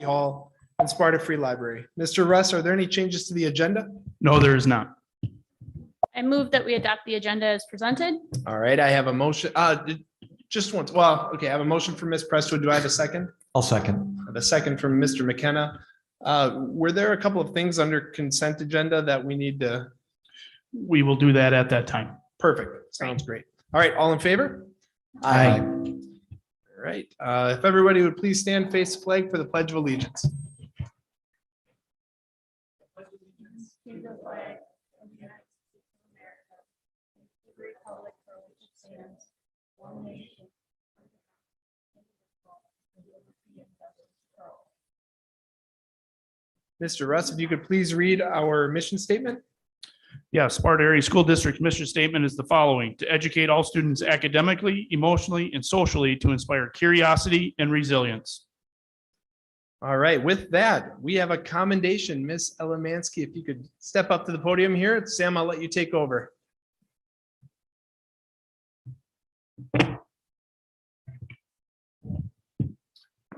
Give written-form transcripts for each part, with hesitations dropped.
Hall, and Sparta Free Library. Mr. Russ, are there any changes to the agenda? No, there is not. I move that we adopt the agenda as presented. All right, I have a motion, just once, well, okay, I have a motion from Ms. Prestwood. Do I have a second? I'll second. I have a second from Mr. McKenna. Were there a couple of things under consent agenda that we need to? We will do that at that time. Perfect, sounds great. All right, all in favor? Aye. All right, if everybody would please stand, face the flag for the Pledge of Allegiance. Mr. Russ, if you could please read our mission statement. Yeah, Sparta Area School District mission statement is the following: to educate all students academically, emotionally, and socially to inspire curiosity and resilience. All right, with that, we have a commendation. Ms. Elemansky, if you could step up to the podium here. Sam, I'll let you take over.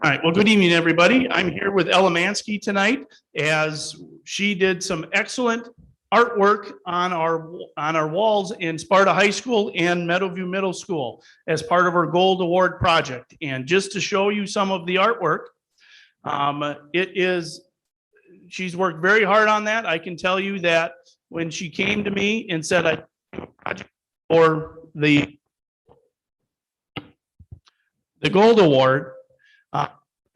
All right, well, good evening, everybody. I'm here with Elemansky tonight as she did some excellent artwork on our walls in Sparta High School and Meadowview Middle School as part of her Gold Award project. And just to show you some of the artwork, she's worked very hard on that. I can tell you that when she came to me and said, I for the Gold Award,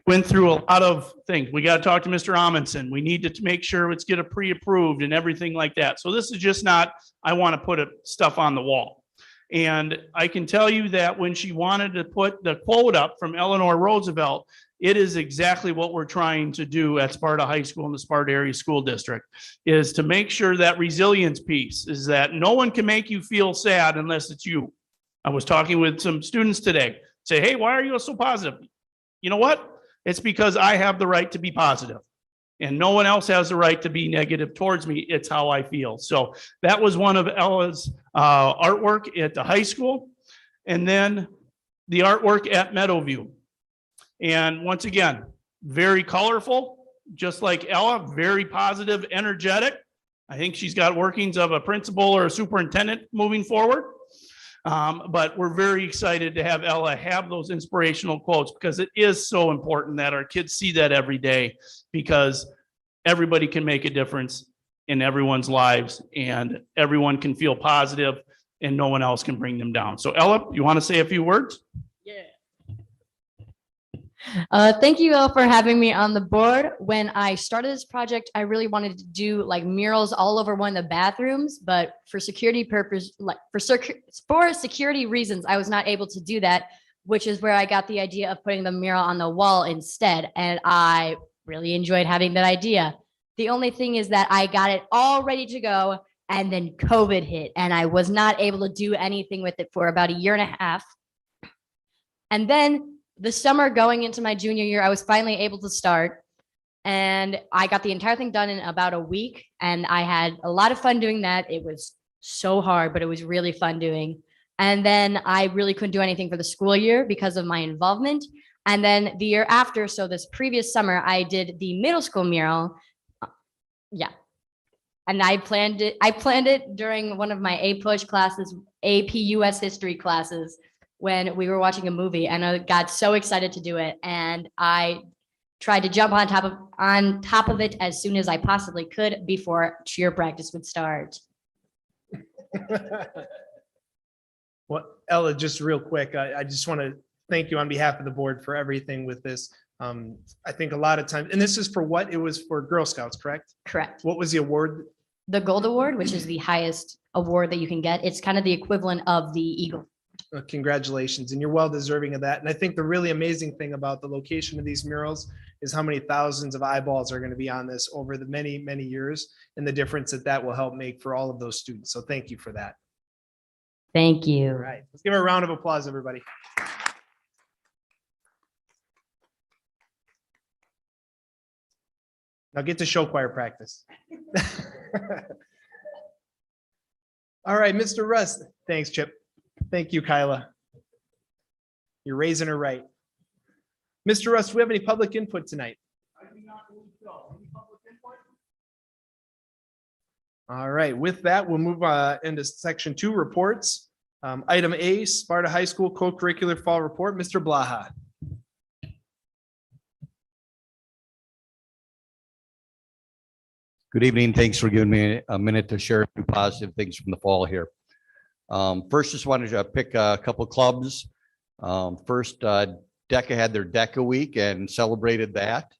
went through a lot of things. We got to talk to Mr. Amundsen. We need to make sure it's get pre-approved and everything like that. So this is just not, I want to put stuff on the wall. And I can tell you that when she wanted to put the quote up from Eleanor Roosevelt, it is exactly what we're trying to do at Sparta High School in the Sparta Area School District, is to make sure that resilience piece is that no one can make you feel sad unless it's you. I was talking with some students today, say, hey, why are you so positive? You know what? It's because I have the right to be positive and no one else has the right to be negative towards me. It's how I feel. So that was one of Ella's artwork at the high school. And then the artwork at Meadowview. And once again, very colorful, just like Ella, very positive, energetic. I think she's got workings of a principal or a superintendent moving forward. But we're very excited to have Ella have those inspirational quotes because it is so important that our kids see that every day, because everybody can make a difference in everyone's lives and everyone can feel positive and no one else can bring them down. So Ella, you want to say a few words? Thank you all for having me on the board. When I started this project, I really wanted to do like murals all over one of the bathrooms, but for security purpose, like for security reasons, I was not able to do that, which is where I got the idea of putting the mural on the wall instead. And I really enjoyed having that idea. The only thing is that I got it all ready to go and then COVID hit and I was not able to do anything with it for about 1.5 years. And then the summer going into my junior year, I was finally able to start and I got the entire thing done in about a week. And I had a lot of fun doing that. It was so hard, but it was really fun doing. And then I really couldn't do anything for the school year because of my involvement. And then the year after, so this previous summer, I did the middle school mural. Yeah. And I planned it during one of my AP classes, AP US history classes, when we were watching a movie, and I got so excited to do it. And I tried to jump on top of it as soon as I possibly could before cheer practice would start. Well, Ella, just real quick, I just want to thank you on behalf of the board for everything with this. I think a lot of times, and this is for what? It was for Girl Scouts, correct? Correct. What was the award? The Gold Award, which is the highest award that you can get. It's kind of the equivalent of the Eagle. Congratulations, and you're well deserving of that. And I think the really amazing thing about the location of these murals is how many thousands of eyeballs are going to be on this over the many, many years, and the difference that will help make for all of those students. So thank you for that. Thank you. All right, let's give her a round of applause, everybody. Now get to show choir practice. All right, Mr. Russ. Thanks, Chip. Thank you, Kyla. You're raising her right. Mr. Russ, do we have any public input tonight? I do not believe so. Any public input? All right, with that, we'll move into section 2, reports. Item A, Sparta High School co-curricular fall report. Mr. Blaha. Good evening. Thanks for giving me a minute to share a few positive things from the fall here. First, just wanted to pick a couple clubs. First, DECA had their DECA week and celebrated that.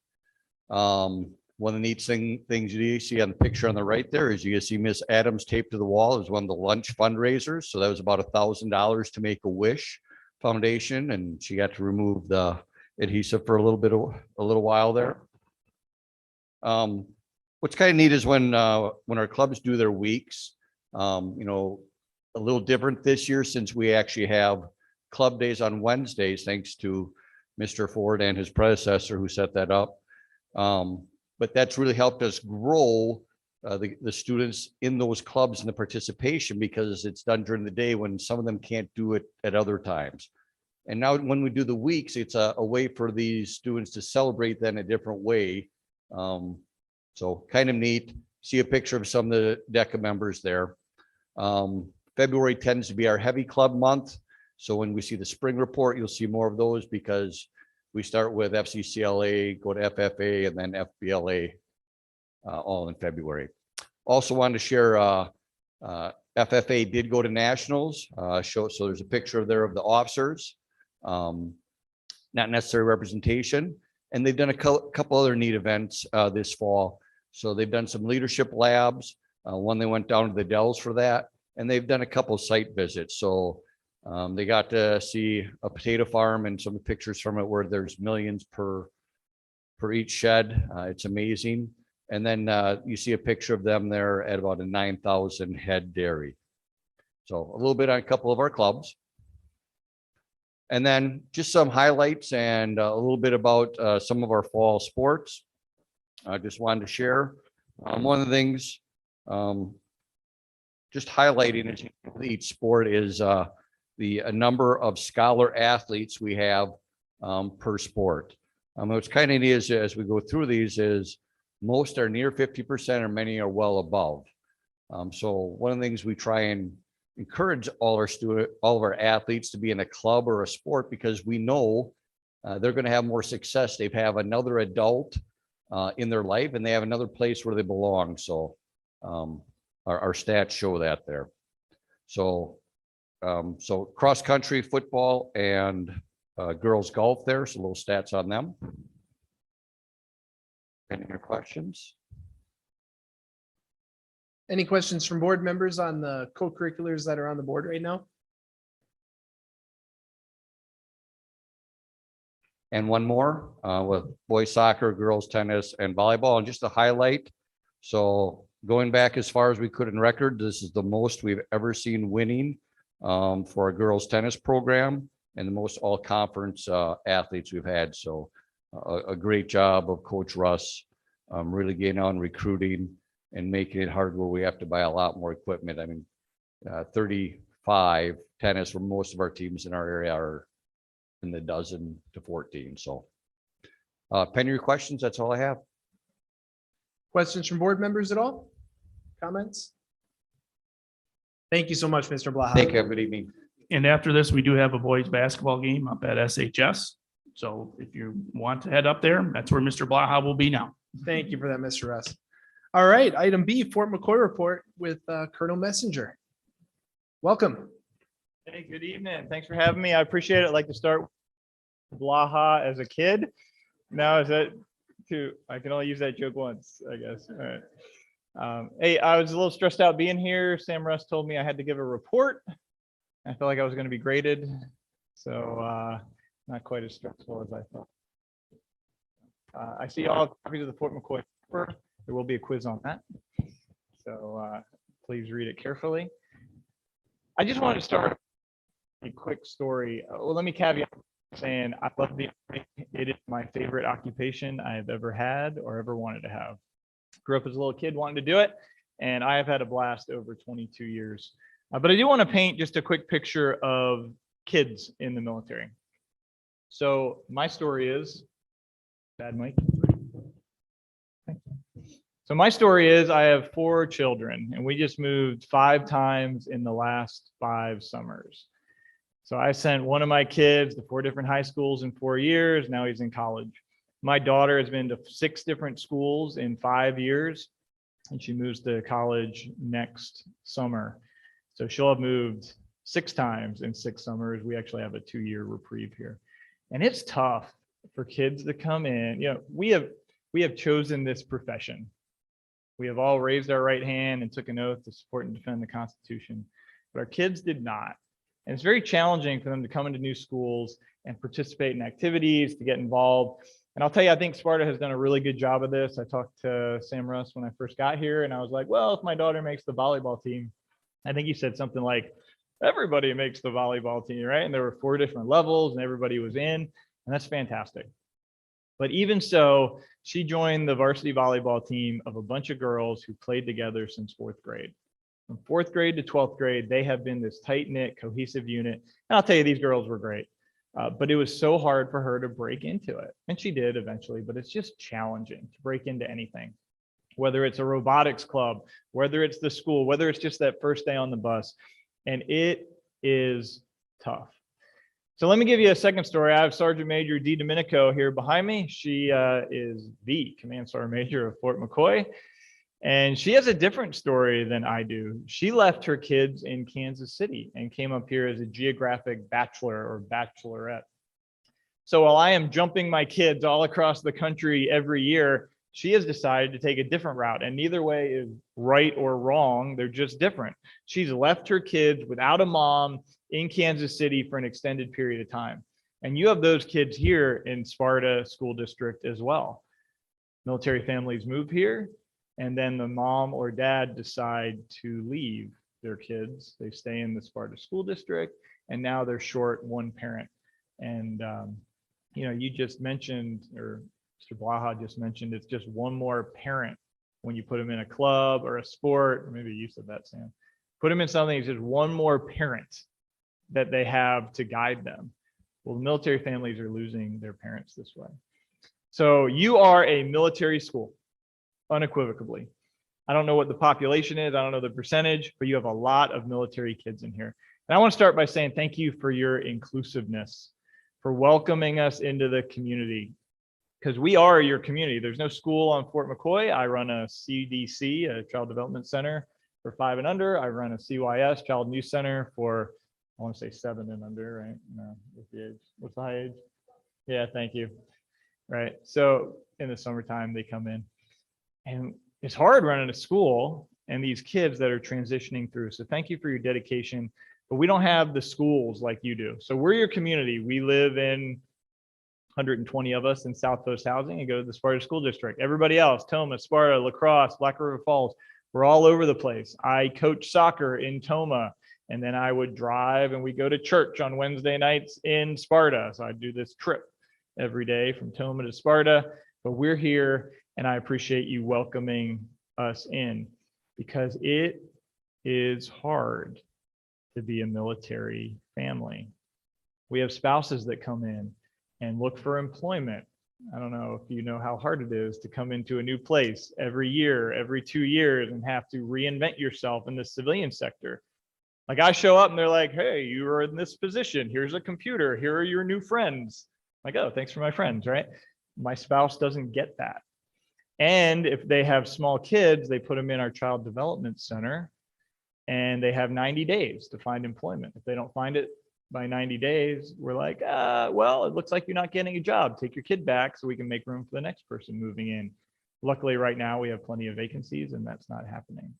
One of the neat things you see on the picture on the right there is you see Miss Adams taped to the wall. It was one of the lunch fundraisers. So that was about $1,000 to make a wish foundation, and she got to remove the adhesive for a little while there. What's kind of neat is when our clubs do their weeks, you know, a little different this year since we actually have club days on Wednesdays, thanks to Mr. Ford and his predecessor who set that up. But that's really helped us grow the students in those clubs and the participation, because it's done during the day when some of them can't do it at other times. And now when we do the weeks, it's a way for these students to celebrate then a different way. So kind of neat. See a picture of some of the DECA members there. February tends to be our heavy club month. So when we see the spring report, you'll see more of those, because we start with FCCLA, go to FFA, and then FBLA all in February. Also wanted to share FFA did go to nationals. So there's a picture there of the officers, not necessary representation. And they've done a couple other neat events this fall. So they've done some leadership labs. One, they went down to the Dells for that, and they've done a couple site visits. So they got to see a potato farm and some pictures from it where there's millions per each shed. It's amazing. And then you see a picture of them there at about a 9,000 head dairy. So a little bit on a couple of our clubs. And then just some highlights and a little bit about some of our fall sports. I just wanted to share. One of the things just highlighting is each sport is the number of scholar athletes we have per sport. What's kind of neat as we go through these is most are near 50% or many are well above. So one of the things we try and encourage all of our athletes to be in a club or a sport, because we know they're going to have more success. They have another adult in their life, and they have another place where they belong. So our stats show that there. So cross country, football, and girls golf there. So little stats on them. Any more questions? Any questions from board members on the co-curriculars that are on the board right now? And one more with boys soccer, girls tennis, and volleyball. And just a highlight. So going back as far as we could in record, this is the most we've ever seen winning for our girls tennis program, and the most all conference athletes we've had. So a great job of Coach Russ really getting on recruiting and making it hard where we have to buy a lot more equipment. I mean, 35 tennis, where most of our teams in our area are in the dozen to 14. So pen your questions. That's all I have. Questions from board members at all? Comments? Thank you so much, Mr. Blaha. Thank you. Have a good evening. And after this, we do have a boys basketball game up at SHS. So if you want to head up there, that's where Mr. Blaha will be now. Thank you for that, Mr. Russ. All right, item B, Fort McCoy report with Colonel Messenger. Welcome. Hey, good evening. Thanks for having me. I appreciate it. I'd like to start with Blaha as a kid. Now is that too? I can only use that joke once, I guess. All right. Hey, I was a little stressed out being here. Sam Russ told me I had to give a report. I felt like I was going to be graded, so not quite as stressful as I thought. I see all copies of the Fort McCoy paper. There will be a quiz on that, so please read it carefully. I just wanted to start a quick story. Well, let me caveat saying I love the Army. It is my favorite occupation I have ever had or ever wanted to have. Grew up as a little kid wanting to do it, and I have had a blast over 22 years. But I do want to paint just a quick picture of kids in the military. So my story is, bad mic. So my story is I have 4 children and we just moved 5 times in the last 5 summers. So I sent one of my kids to 4 different high schools in 4 years. Now he's in college. My daughter has been to 6 different schools in 5 years, and she moves to college next summer. So she'll have moved 6 times in 6 summers. We actually have a 2-year reprieve here. And it's tough for kids to come in. You know, we have chosen this profession. We have all raised our right hand and took an oath to support and defend the Constitution, but our kids did not. And it's very challenging for them to come into new schools and participate in activities, to get involved. And I'll tell you, I think Sparta has done a really good job of this. I talked to Sam Russ when I first got here, and I was like, well, if my daughter makes the volleyball team, I think he said something like, everybody makes the volleyball team, right? And there were 4 different levels and everybody was in, and that's fantastic. But even so, she joined the varsity volleyball team of a bunch of girls who played together since 4th grade. From 4th grade to 12th grade, they have been this tight-knit, cohesive unit. And I'll tell you, these girls were great. But it was so hard for her to break into it. And she did eventually, but it's just challenging to break into anything. Whether it's a robotics club, whether it's the school, whether it's just that first day on the bus. And it is tough. So let me give you a second story. I have Sergeant Major Dee Domenico here behind me. She is the Command Sergeant Major of Fort McCoy. And she has a different story than I do. She left her kids in Kansas City and came up here as a geographic bachelor or bachelorette. So while I am jumping my kids all across the country every year, she has decided to take a different route. And neither way is right or wrong. They're just different. She's left her kids without a mom in Kansas City for an extended period of time. And you have those kids here in Sparta School District as well. Military families move here, and then the mom or dad decide to leave their kids. They stay in the Sparta School District, and now they're short one parent. And, you know, you just mentioned, or Mr. Blaha just mentioned, it's just one more parent when you put them in a club or a sport, or maybe you said that, Sam. Put them in something, it's just one more parent that they have to guide them. Well, military families are losing their parents this way. So you are a military school, unequivocally. I don't know what the population is. I don't know the percentage, but you have a lot of military kids in here. And I want to start by saying thank you for your inclusiveness, for welcoming us into the community, because we are your community. There's no school on Fort McCoy. I run a CDC, a Child Development Center for 5 and under. I run a CYS, Child News Center for, I want to say 7 and under, right? No, what's the age? What's the high age? Yeah, thank you. Right. So in the summertime, they come in. And it's hard running a school and these kids that are transitioning through. So thank you for your dedication. But we don't have the schools like you do. So we're your community. We live in 120 of us in South Coast Housing and go to the Sparta School District. Everybody else, Toma, Sparta, La Crosse, Black River Falls, we're all over the place. I coach soccer in Toma, and then I would drive and we go to church on Wednesday nights in Sparta. So I do this trip every day from Toma to Sparta, but we're here. And I appreciate you welcoming us in, because it is hard to be a military family. We have spouses that come in and look for employment. I don't know if you know how hard it is to come into a new place every year, every 2 years, and have to reinvent yourself in the civilian sector. Like I show up and they're like, hey, you are in this position. Here's a computer. Here are your new friends. I'm like, oh, thanks for my friends, right? My spouse doesn't get that. And if they have small kids, they put them in our Child Development Center and they have 90 days to find employment. If they don't find it by 90 days, we're like, well, it looks like you're not getting a job. Take your kid back so we can make room for the next person moving in. Luckily, right now, we have plenty of vacancies and that's not happening.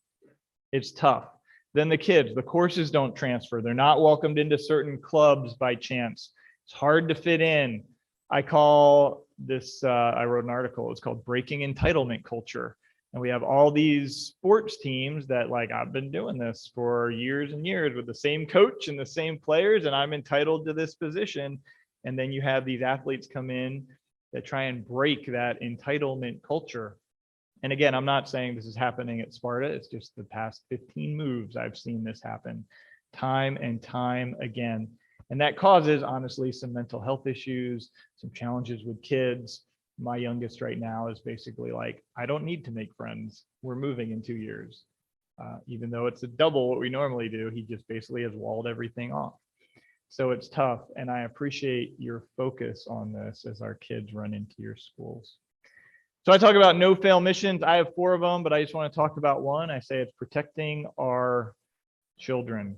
It's tough. Then the kids, the courses don't transfer. They're not welcomed into certain clubs by chance. It's hard to fit in. I call this, I wrote an article, it's called Breaking Entitlement Culture. And we have all these sports teams that, like, I've been doing this for years and years with the same coach and the same players, and I'm entitled to this position. And then you have these athletes come in that try and break that entitlement culture. And again, I'm not saying this is happening at Sparta. It's just the past 15 moves I've seen this happen time and time again. And that causes, honestly, some mental health issues, some challenges with kids. My youngest right now is basically like, I don't need to make friends. We're moving in 2 years. Even though it's a double what we normally do, he just basically has walled everything off. So it's tough. And I appreciate your focus on this as our kids run into your schools. So I talk about no fail missions. I have 4 of them, but I just want to talk about one. I say it's protecting our children.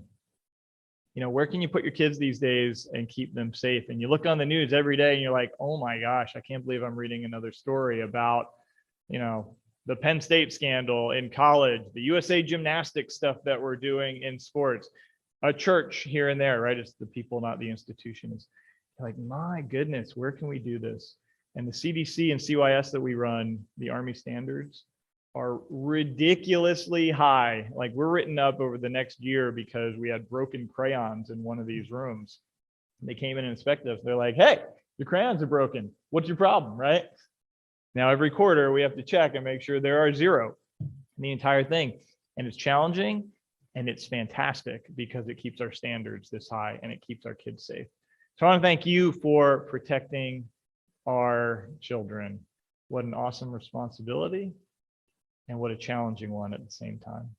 You know, where can you put your kids these days and keep them safe? And you look on the news every day and you're like, oh my gosh, I can't believe I'm reading another story about, you know, the Penn State scandal in college, the USA gymnastics stuff that we're doing in sports, a church here and there, right? It's the people, not the institutions. Like, my goodness, where can we do this? And the CDC and CYS that we run, the Army standards, are ridiculously high. Like, we're written up over the next year because we had broken crayons in one of these rooms. They came in and inspected us. They're like, hey, your crayons are broken. What's your problem, right? Now, every quarter, we have to check and make sure there are 0 in the entire thing. And it's challenging and it's fantastic because it keeps our standards this high and it keeps our kids safe. So I want to thank you for protecting our children. What an awesome responsibility and what a challenging one at the same time.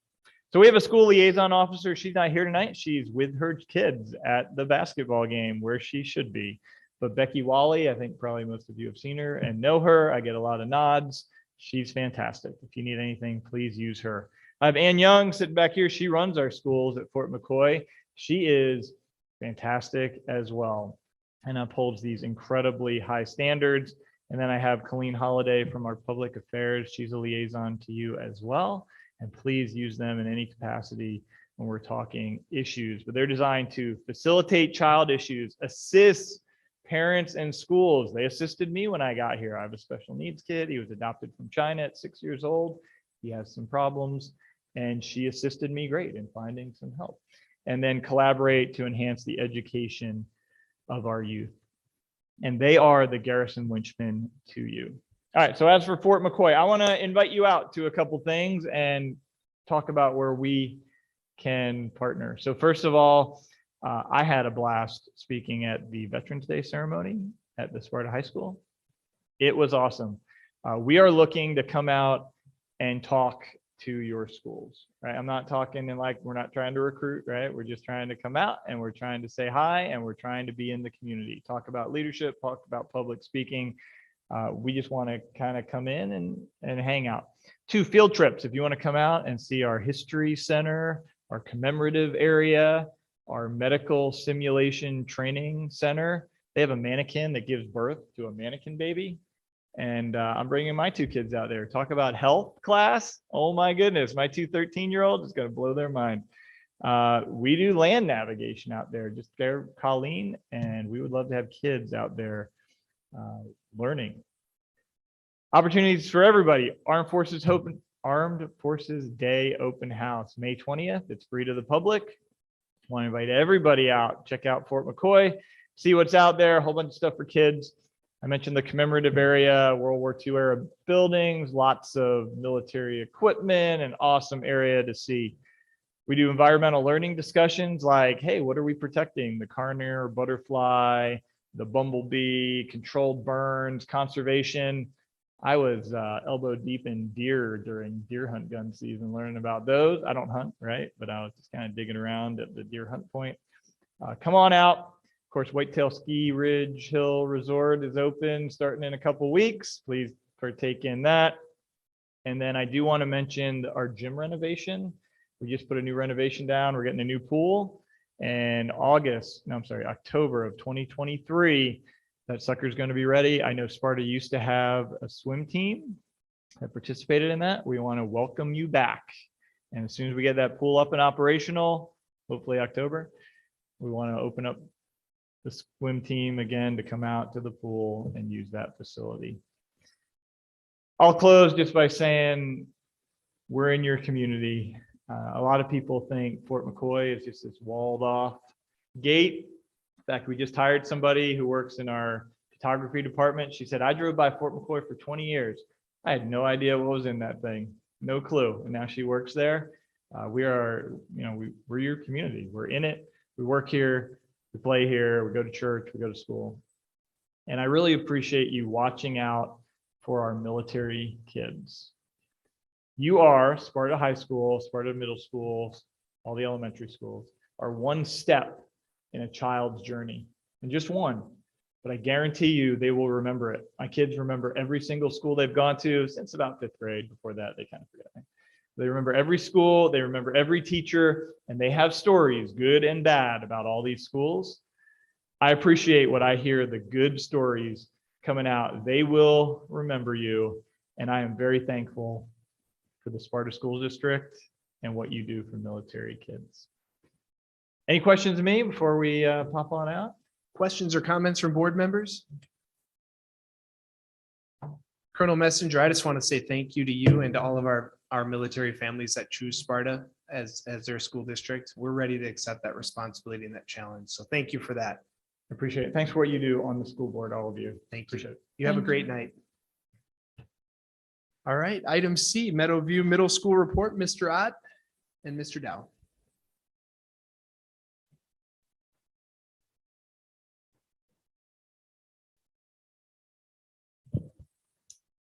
So we have a school liaison officer. She's not here tonight. She's with her kids at the basketball game where she should be. But Becky Wally, I think probably most of you have seen her and know her. I get a lot of nods. She's fantastic. If you need anything, please use her. I have Ann Young sitting back here. She runs our schools at Fort McCoy. She is fantastic as well and upholds these incredibly high standards. And then I have Colleen Holiday from our public affairs. She's a liaison to you as well. And please use them in any capacity when we're talking issues. But they're designed to facilitate child issues, assist parents and schools. They assisted me when I got here. I have a special needs kid. He was adopted from China at 6 years old. He has some problems, and she assisted me great in finding some help. And then collaborate to enhance the education of our youth. And they are the Garrison Winchmen to you. All right, so as for Fort McCoy, I want to invite you out to a couple things and talk about where we can partner. So first of all, I had a blast speaking at the Veterans Day ceremony at the Sparta High School. It was awesome. We are looking to come out and talk to your schools, right? I'm not talking in like, we're not trying to recruit, right? We're just trying to come out and we're trying to say hi and we're trying to be in the community, talk about leadership, talk about public speaking. We just want to kind of come in and hang out. 2 field trips. If you want to come out and see our history center, our commemorative area, our medical simulation training center. They have a mannequin that gives birth to a mannequin baby. And I'm bringing my 2 kids out there. Talk about health class. Oh my goodness, my 2 13-year-olds is going to blow their mind. We do land navigation out there. Just there, Colleen, and we would love to have kids out there learning. Opportunities for everybody. Armed Forces Day open house, May 20th. It's free to the public. I want to invite everybody out. Check out Fort McCoy, see what's out there, a whole bunch of stuff for kids. I mentioned the commemorative area, World War II era buildings, lots of military equipment, an awesome area to see. We do environmental learning discussions like, hey, what are we protecting? The carnivore butterfly, the bumblebee, controlled burns, conservation. I was elbow deep in deer during deer hunt gun season, learning about those. I don't hunt, right? But I was just kind of digging around at the deer hunt point. Come on out. Of course, Whitetail Ski Ridge Hill Resort is open starting in a couple weeks. Please partake in that. And then I do want to mention our gym renovation. We just put a new renovation down. We're getting a new pool. And October of 2023, that sucker's going to be ready. I know Sparta used to have a swim team that participated in that. We want to welcome you back. And as soon as we get that pool up and operational, hopefully October, we want to open up the swim team again to come out to the pool and use that facility. I'll close just by saying we're in your community. A lot of people think Fort McCoy is just this walled off gate. In fact, we just hired somebody who works in our photography department. She said, I drove by Fort McCoy for 20 years. I had no idea what was in that thing. No clue. And now she works there. We're your community. We're in it. We work here. We play here. We go to church. We go to school. And I really appreciate you watching out for our military kids. You are Sparta High School, Sparta Middle School, all the elementary schools are one step in a child's journey, and just one. But I guarantee you they will remember it. My kids remember every single school they've gone to since about 5th grade. Before that, they kind of forget me. They remember every school, they remember every teacher, and they have stories, good and bad, about all these schools. I appreciate what I hear, the good stories coming out. They will remember you, and I am very thankful for the Sparta School District and what you do for military kids. Any questions of me before we pop on out? Questions or comments from board members? Colonel Messenger, I just want to say thank you to you and to all of our military families that choose Sparta as their school district. We're ready to accept that responsibility and that challenge. So thank you for that. Appreciate it. Thanks for what you do on the school board, all of you. Thank you. Appreciate it. You have a great night. All right, item C, Meadowview Middle School Report, Mr. Ott and Mr. Dow.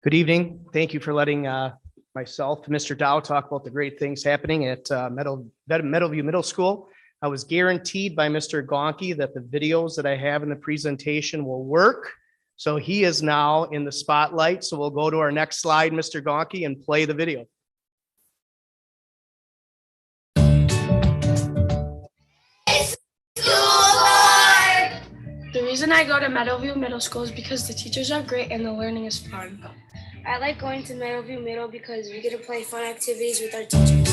Good evening. Thank you for letting myself, Mr. Dow, talk about the great things happening at Meadowview Middle School. I was guaranteed by Mr. Gonke that the videos that I have in the presentation will work. So he is now in the spotlight. So we'll go to our next slide, Mr. Gonke, and play the video. The reason I go to Meadowview Middle School is because the teachers are great and the learning is fun. I like going to Meadowview Middle because we get to play fun activities with our teachers.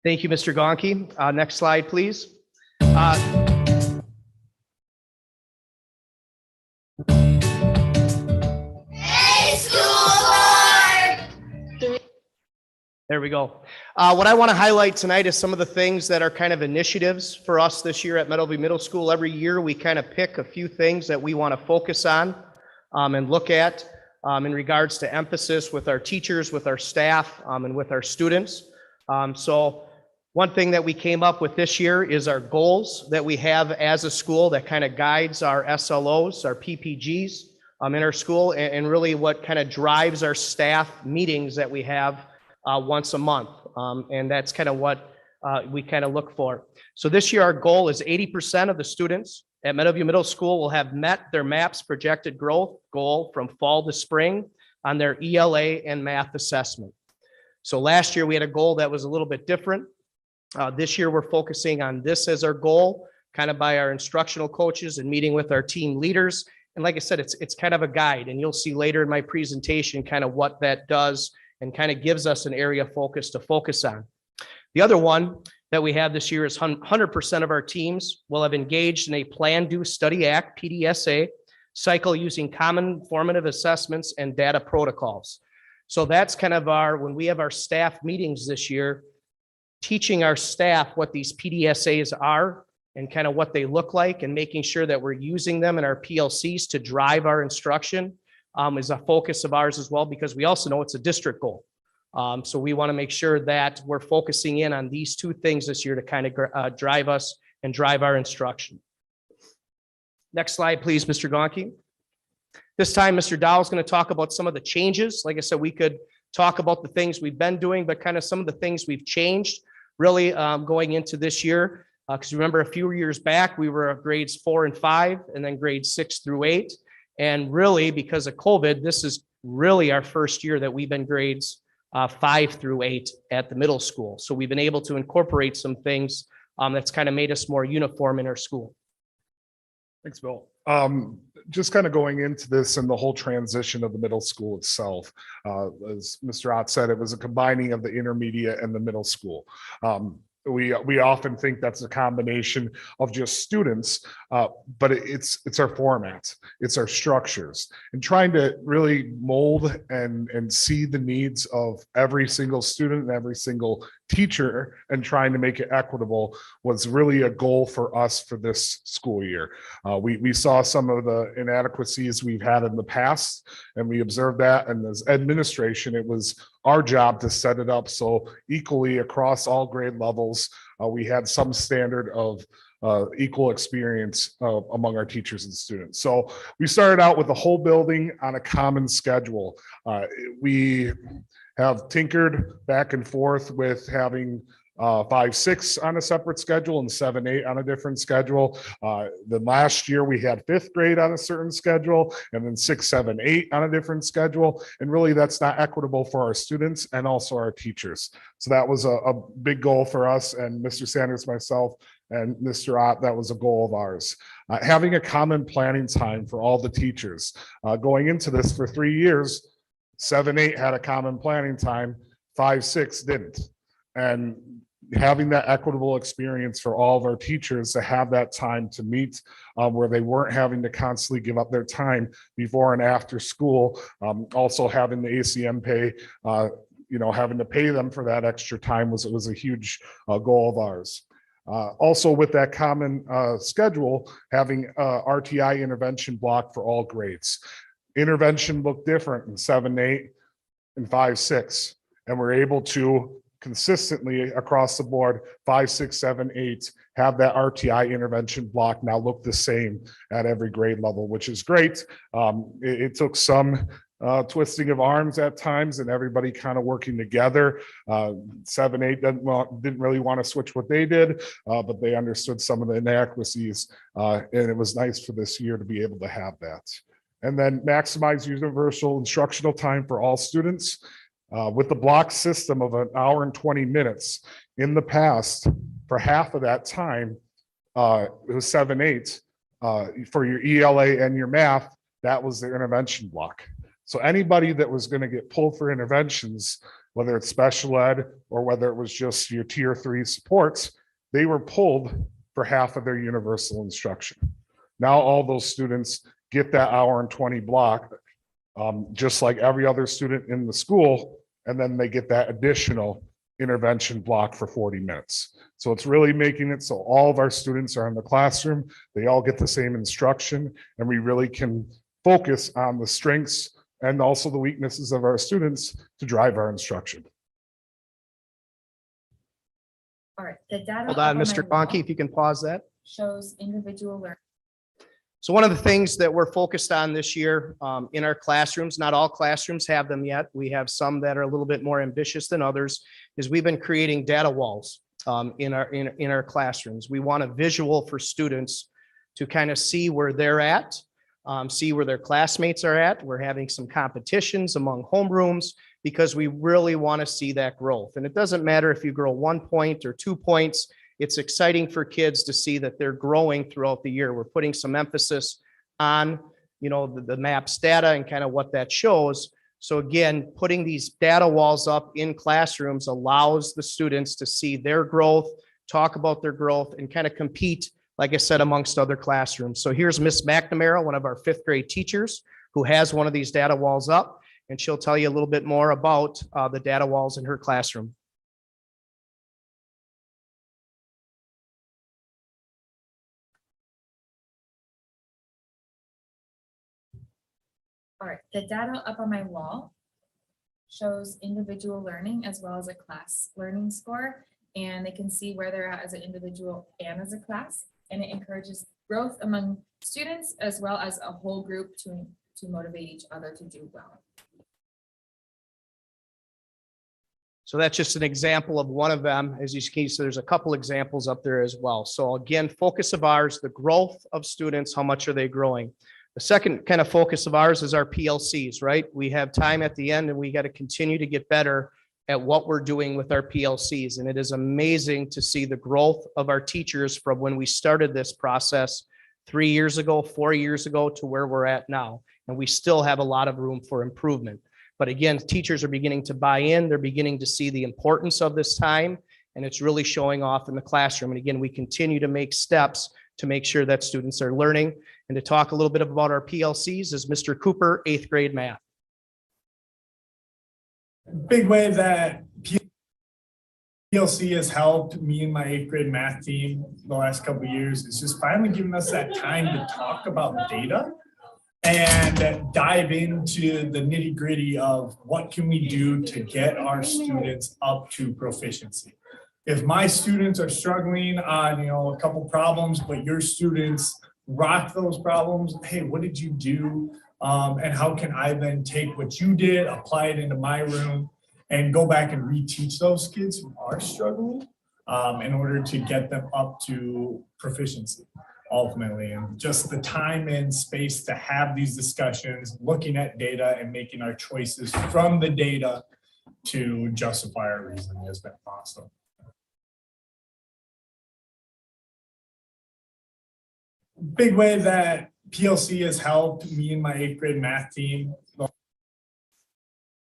Thank you, Mr. Gonke. Next slide, please. There we go. What I want to highlight tonight is some of the things that are kind of initiatives for us this year at Meadowview Middle School. Every year, we kind of pick a few things that we want to focus on and look at in regards to emphasis with our teachers, with our staff, and with our students. So one thing that we came up with this year is our goals that we have as a school that kind of guides our SLOs, our PPGs in our school, and really what kind of drives our staff meetings that we have once a month. And that's kind of what we kind of look for. So this year, our goal is 80% of the students at Meadowview Middle School will have met their MAPS projected growth goal from fall to spring on their ELA and math assessment. So last year, we had a goal that was a little bit different. This year, we're focusing on this as our goal, kind of by our instructional coaches and meeting with our team leaders. And like I said, it's kind of a guide, and you'll see later in my presentation kind of what that does and kind of gives us an area of focus to focus on. The other one that we have this year is 100% of our teams will have engaged in a Plan, Do, Study, Act, PDSA, cycle using common formative assessments and data protocols. So that's kind of when we have our staff meetings this year, teaching our staff what these PDSAs are and kind of what they look like, and making sure that we're using them in our PLCs to drive our instruction is a focus of ours as well, because we also know it's a district goal. So we want to make sure that we're focusing in on these two things this year to kind of drive us and drive our instruction. Next slide, please, Mr. Gonke. This time, Mr. Dow is going to talk about some of the changes. Like I said, we could talk about the things we've been doing, but kind of some of the things we've changed really going into this year. Because remember, a few years back, we were grades 4 and 5, and then grades 6 through 8. And really, because of COVID, this is really our first year that we've been grades 5 through 8 at the middle school. So we've been able to incorporate some things that's kind of made us more uniform in our school. Thanks, Bill. Just kind of going into this and the whole transition of the middle school itself. As Mr. Ott said, it was a combining of the intermediate and the middle school. We often think that's a combination of just students, but it's our formats, it's our structures, and trying to really mold and see the needs of every single student and every single teacher, and trying to make it equitable was really a goal for us for this school year. We saw some of the inadequacies we've had in the past, and we observed that, and as administration, it was our job to set it up so equally across all grade levels, we had some standard of equal experience among our teachers and students. So we started out with the whole building on a common schedule. We have tinkered back and forth with having 5-6 on a separate schedule and 7-8 on a different schedule. Then last year we had 5th grade on a certain schedule, and then 6, 7, 8 on a different schedule. And really that's not equitable for our students and also our teachers. So that was a big goal for us, and Mr. Sanders, myself, and Mr. Ott, that was a goal of ours. Having a common planning time for all the teachers. Going into this for 3 years, 7, 8 had a common planning time, 5, 6 didn't. And having that equitable experience for all of our teachers to have that time to meet where they weren't having to constantly give up their time before and after school. Also having the ACM pay, having to pay them for that extra time was a huge goal of ours. Also with that common schedule, having RTI intervention block for all grades. Intervention looked different in 7, 8 and 5, 6, and we're able to consistently across the board, 5, 6, 7, 8, have that RTI intervention block now look the same at every grade level, which is great. It took some twisting of arms at times and everybody kind of working together. 7, 8 didn't really want to switch what they did, but they understood some of the inadequacies, and it was nice for this year to be able to have that. And then maximize universal instructional time for all students. With the block system of 1 hour and 20 minutes, in the past, for half of that time, it was 7, 8, for your ELA and your math, that was the intervention block. So anybody that was going to get pulled for interventions, whether it's special ed or whether it was just your tier 3 supports, they were pulled for half of their universal instruction. Now all those students get that 1 hour and 20 block, just like every other student in the school, and then they get that additional intervention block for 40 minutes. So it's really making it so all of our students are in the classroom, they all get the same instruction, and we really can focus on the strengths and also the weaknesses of our students to drive our instruction. All right, the data. Hold on, up Mr. my wall Conkey, if you can pause that. shows individual learning. So one of the things that we're focused on this year in our classrooms, not all classrooms have them yet. We have some that are a little bit more ambitious than others, is we've been creating data walls in our classrooms. We want a visual for students to kind of see where they're at, see where their classmates are at. We're having some competitions among homerooms because we really want to see that growth. And it doesn't matter if you grow 1 point or 2 points. It's exciting for kids to see that they're growing throughout the year. We're putting some emphasis on, the MAPS data and kind of what that shows. So again, putting these data walls up in classrooms allows the students to see their growth, talk about their growth, and kind of compete, like I said, amongst other classrooms. So here's Miss McNamara, one of our 5th grade teachers, who has one of these data walls up, and she'll tell you a little bit more about the data walls in her classroom. All right, the data up on my wall shows individual learning as well as a class learning score, and they can see where they're at as an individual and as a class, and it encourages growth among students as well as a whole group to motivate each other to do well. So that's just an example of one of them. As you can see, there's a couple examples up there as well. So again, focus of ours, the growth of students, how much are they growing? The second kind of focus of ours is our PLCs, right? We have time at the end and we got to continue to get better at what we're doing with our PLCs. And it is amazing to see the growth of our teachers from when we started this process 3 years ago, 4 years ago to where we're at now. And we still have a lot of room for improvement. But again, teachers are beginning to buy in. They're beginning to see the importance of this time, and it's really showing off in the classroom. And again, we continue to make steps to make sure that students are learning. And to talk a little bit about our PLCs is Mr. Cooper, 8th grade math. Big way that PLC has helped me and my 8th grade math team the last couple of years is just finally giving us that time to talk about data and dive into the nitty gritty of what can we do to get our students up to proficiency. if my students are struggling on, a couple problems, but your students rock those problems, hey, what did you do? And how can I then take what you did, apply it into my room, and go back and reteach those kids who are struggling in order to get them up to proficiency ultimately. And just the time and space to have these discussions, looking at data and making our choices from the data to justify our reasoning has been awesome. Big way that PLC has helped me and my 8th grade math team.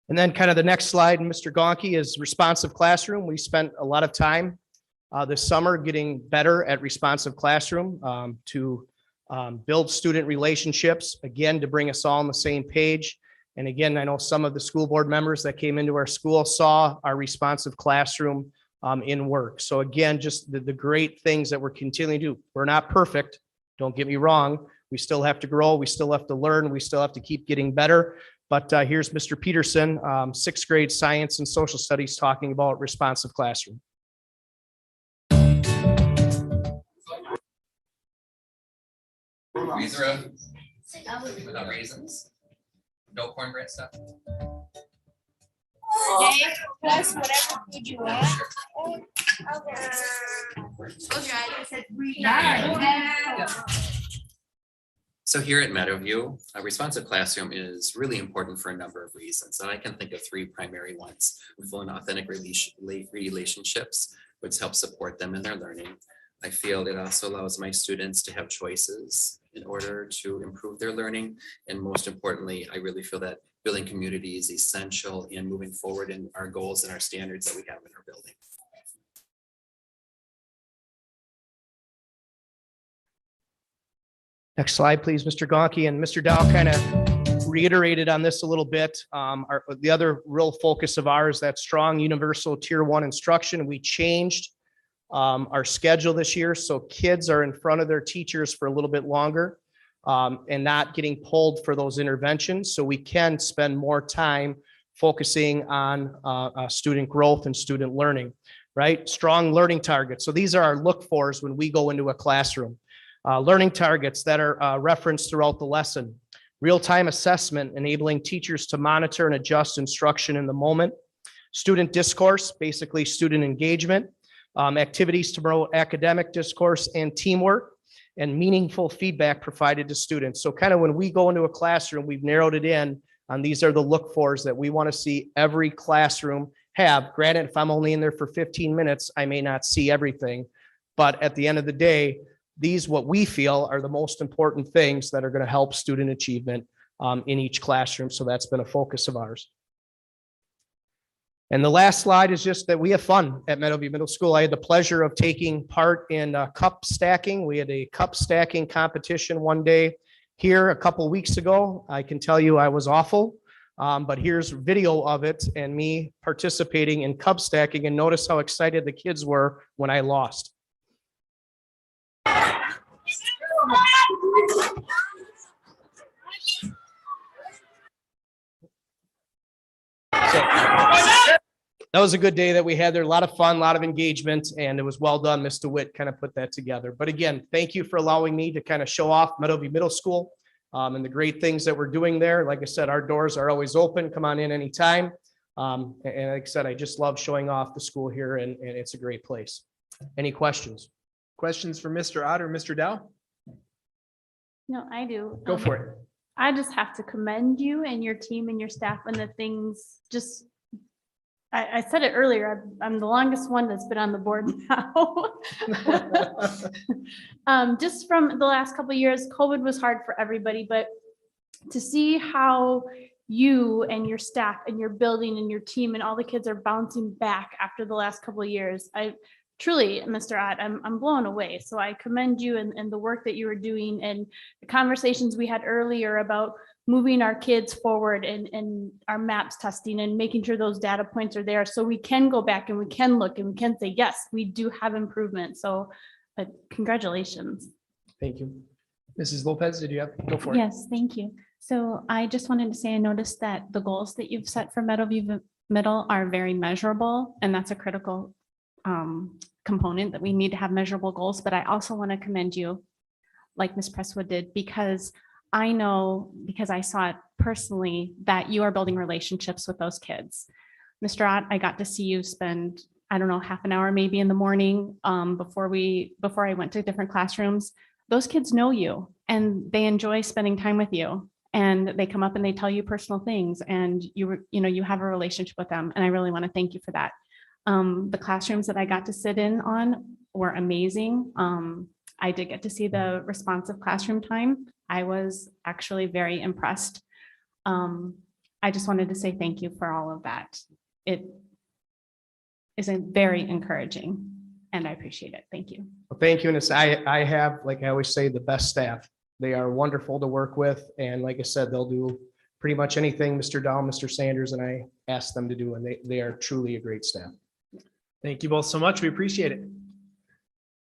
And then kind of the next slide, Mr. Gonke, is responsive classroom. We spent a lot of time this summer getting better at responsive classroom to build student relationships, again, to bring us all on the same page. And again, I know some of the school board members that came into our school saw our responsive classroom in work. So again, just the great things that we're continuing to do. We're not perfect. Don't get me wrong. We still have to grow. We still have to learn. We still have to keep getting better. But here's Mr. Peterson, 6th grade science and social studies, talking about responsive classroom. Without raisins, no cornbread stuff. Plus whatever food you want. So here at Meadowview, a responsive classroom is really important for a number of reasons, and I can think of 3 primary ones. Full and authentic relationships, which help support them in their learning. I feel it also allows my students to have choices in order to improve their learning. And most importantly, I really feel that building community is essential in moving forward in our goals and our standards that we have in our building. Next slide, please, Mr. Gonke. And Mr. Dow kind of reiterated on this a little bit. The other real focus of ours, that strong universal tier 1 instruction. We changed our schedule this year, so kids are in front of their teachers for a little bit longer and not getting pulled for those interventions. So we can spend more time focusing on student growth and student learning, right? Strong learning targets. So these are our look-fors when we go into a classroom. Learning targets that are referenced throughout the lesson. Real-time assessment, enabling teachers to monitor and adjust instruction in the moment. Student discourse, basically student engagement. Activities to promote academic discourse and teamwork, and meaningful feedback provided to students. So kind of when we go into a classroom, we've narrowed it in on these are the look-fors that we want to see every classroom have. Granted, if I'm only in there for 15 minutes, I may not see everything. But at the end of the day, these, what we feel, are the most important things that are going to help student achievement in each classroom. So that's been a focus of ours. And the last slide is just that we have fun at Meadowview Middle School. I had the pleasure of taking part in cup stacking. We had a cup stacking competition one day here a couple weeks ago. I can tell you I was awful, but here's video of it and me participating in cup stacking, and notice how excited the kids were when I lost. That was a good day that we had there. A lot of fun, a lot of engagement, and it was well done. Mr. Witt kind of put that together. But again, thank you for allowing me to kind of show off Meadowview Middle School and the great things that we're doing there. Like I said, our doors are always open. Come on in anytime. And like I said, I just love showing off the school here, and it's a great place. Any questions? Questions for Mr. Ott or Mr. Dow? No, I do. Go for it. I just have to commend you and your team and your staff and the things just, I said it earlier, I'm the longest one that's been on the board now. Just from the last couple of years, COVID was hard for everybody, but to see how you and your staff and your building and your team and all the kids are bouncing back after the last couple of years, I truly, Mr. Ott, I'm blown away. So I commend you and the work that you were doing and the conversations we had earlier about moving our kids forward and our maps testing and making sure those data points are there so we can go back and we can look and we can say, yes, we do have improvement. So congratulations. Thank you. Mrs. Lopez, did you have, go for it? Yes, thank you. So I just wanted to say, I noticed that the goals that you've set for Meadowview Middle are very measurable, and that's a critical component that we need to have measurable goals, but I also want to commend you, like Ms. Presswood did, because I know, because I saw it personally, that you are building relationships with those kids. Mr. Ott, I got to see you spend, I don't know, half an hour maybe in the morning before I went to different classrooms. Those kids know you and they enjoy spending time with you, and they come up and they tell you personal things, and you have a relationship with them. And I really want to thank you for that. The classrooms that I got to sit in on were amazing. I did get to see the responsive classroom time. I was actually very impressed. I just wanted to say thank you for all of that. It is very encouraging and I appreciate it. Thank you. Well, thank you. And I have, like I always say, the best staff. They are wonderful to work with. And like I said, they'll do pretty much anything Mr. Dahl, Mr. Sanders, and I ask them to do, and they are truly a great staff. Thank you both so much. We appreciate it.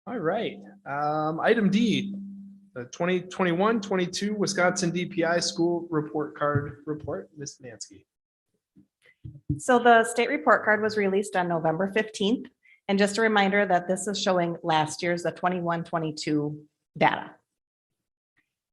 All right. Item D, the 2021-22 Wisconsin DPI School Report Card Report. Ms. Nansky. So the state report card was released on November 15th. And just a reminder that this is showing last year's, the 21-22 data.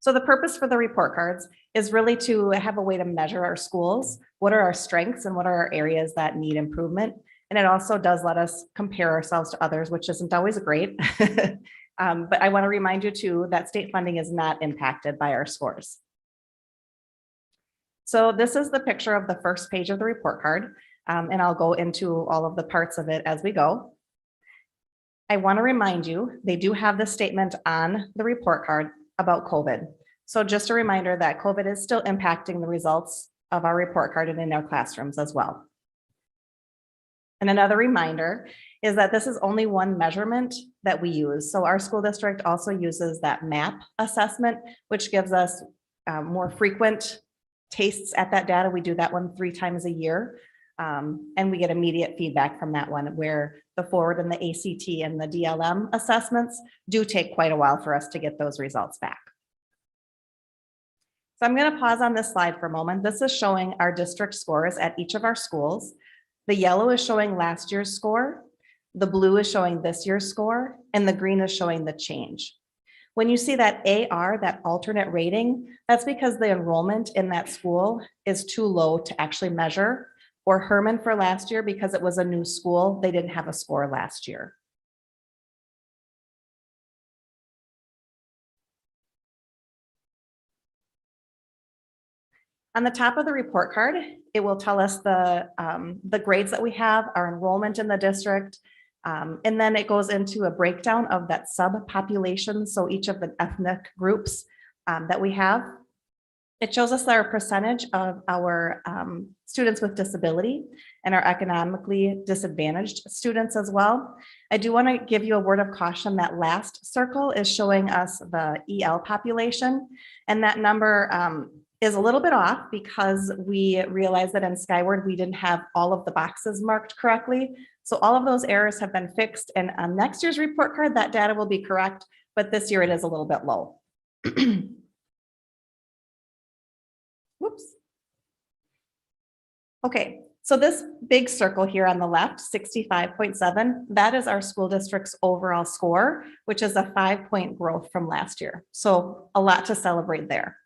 So the purpose for the report cards is really to have a way to measure our schools. What are our strengths and what are our areas that need improvement? And it also does let us compare ourselves to others, which isn't always great. But I want to remind you too that state funding is not impacted by our scores. So this is the picture of the first page of the report card. And I'll go into all of the parts of it as we go. I want to remind you, they do have the statement on the report card about COVID. So just a reminder that COVID is still impacting the results of our report card and in our classrooms as well. And another reminder is that this is only one measurement that we use. So our school district also uses that MAP assessment, which gives us more frequent tastes at that data. We do that one 3 times a year. And we get immediate feedback from that one, where the forward and the ACT and the DLM assessments do take quite a while for us to get those results back. So I'm going to pause on this slide for a moment. This is showing our district scores at each of our schools. The yellow is showing last year's score, the blue is showing this year's score, and the green is showing the change. When you see that AR, that alternate rating, that's because the enrollment in that school is too low to actually measure. Or Herman for last year, because it was a new school, they didn't have a score last year. On the top of the report card, it will tell us the grades that we have, our enrollment in the district, and then it goes into a breakdown of that subpopulation, so each of the ethnic groups that we have. It shows us our percentage of our students with disability and our economically disadvantaged students as well. I do want to give you a word of caution. That last circle is showing us the EL population, and that number is a little bit off because we realized that in Skyward we didn't have all of the boxes marked correctly. So all of those errors have been fixed, and on next year's report card that data will be correct, but this year it is a little bit low. Whoops. Okay, so this big circle here on the left, 65.7, that is our school district's overall score, which is a 5-point growth from last year. So a lot to celebrate there.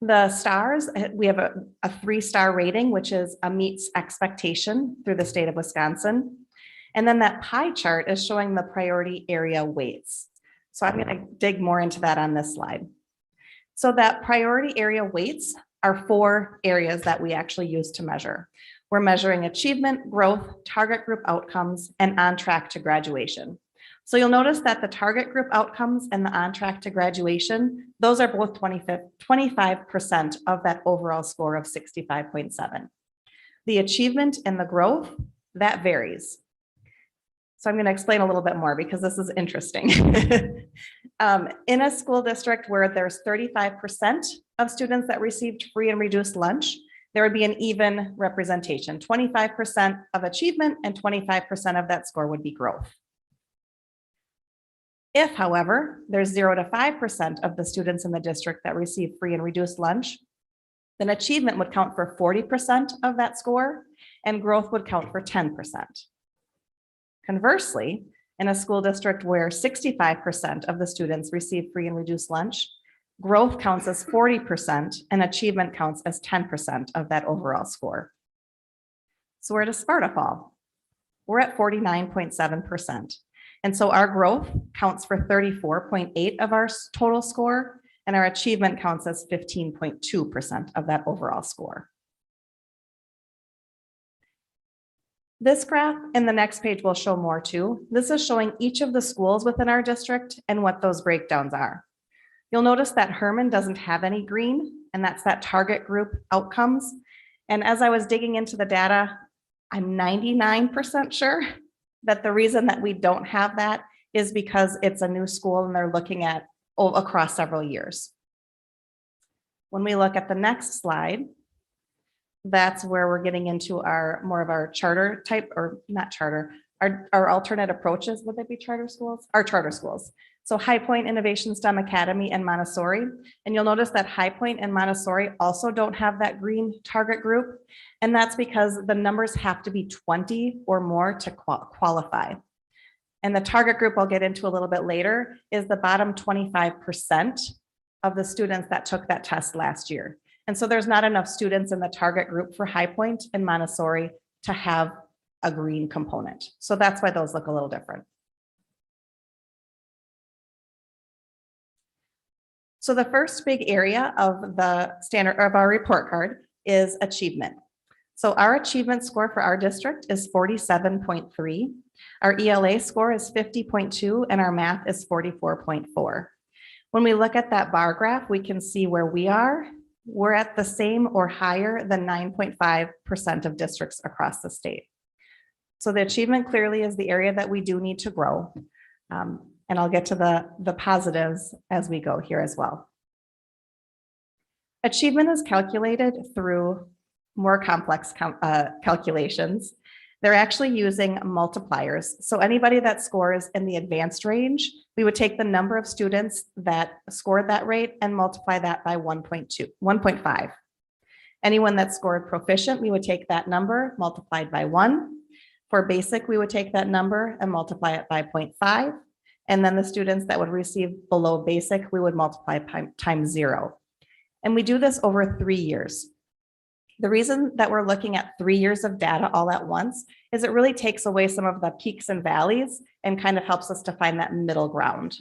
The stars, we have a 3-star rating, which is a meets expectation through the state of Wisconsin. And then that pie chart is showing the priority area weights. So I'm going to dig more into that on this slide. So that priority area weights are 4 areas that we actually use to measure. We're measuring achievement, growth, target group outcomes, and on track to graduation. So you'll notice that the target group outcomes and the on track to graduation, those are both 25% of that overall score of 65.7. The achievement and the growth, that varies. So I'm going to explain a little bit more because this is interesting. In a school district where there's 35% of students that received free and reduced lunch, there would be an even representation, 25% of achievement and 25% of that score would be growth. If, however, there's 0 to 5% of the students in the district that receive free and reduced lunch, then achievement would count for 40% of that score and growth would count for 10%. Conversely, in a school district where 65% of the students receive free and reduced lunch, growth counts as 40% and achievement counts as 10% of that overall score. So where does Sparta fall? We're at 49.7%. And so our growth counts for 34.8 of our total score, and our achievement counts as 15.2% of that overall score. This graph in the next page will show more too. This is showing each of the schools within our district and what those breakdowns are. You'll notice that Herman doesn't have any green, and that's that target group outcomes. And as I was digging into the data, I'm 99% sure that the reason that we don't have that is because it's a new school and they're looking at across several years. When we look at the next slide, that's where we're getting into our more of our charter type, or not charter, our alternate approaches. Would they be charter schools? Our charter schools. So High Point Innovation STEM Academy and Montessori. And you'll notice that High Point and Montessori also don't have that green target group. And that's because the numbers have to be 20 or more to qualify. And the target group I'll get into a little bit later is the bottom 25% of the students that took that test last year. And so there's not enough students in the target group for High Point and Montessori to have a green component. So that's why those look a little different. So the first big area of the standard of our report card is achievement. So our achievement score for our district is 47.3. Our ELA score is 50.2 and our math is 44.4. When we look at that bar graph, we can see where we are. We're at the same or higher than 9.5% of districts across the state. So the achievement clearly is the area that we do need to grow. And I'll get to the positives as we go here as well. Achievement is calculated through more complex calculations. They're actually using multipliers. So anybody that scores in the advanced range, we would take the number of students that scored that rate and multiply that by 1.5. Anyone that scored proficient, we would take that number multiplied by 1. For basic, we would take that number and multiply it by 0.5. And then the students that would receive below basic, we would multiply times 0. And we do this over 3 years. The reason that we're looking at 3 years of data all at once is it really takes away some of the peaks and valleys and kind of helps us to find that middle ground.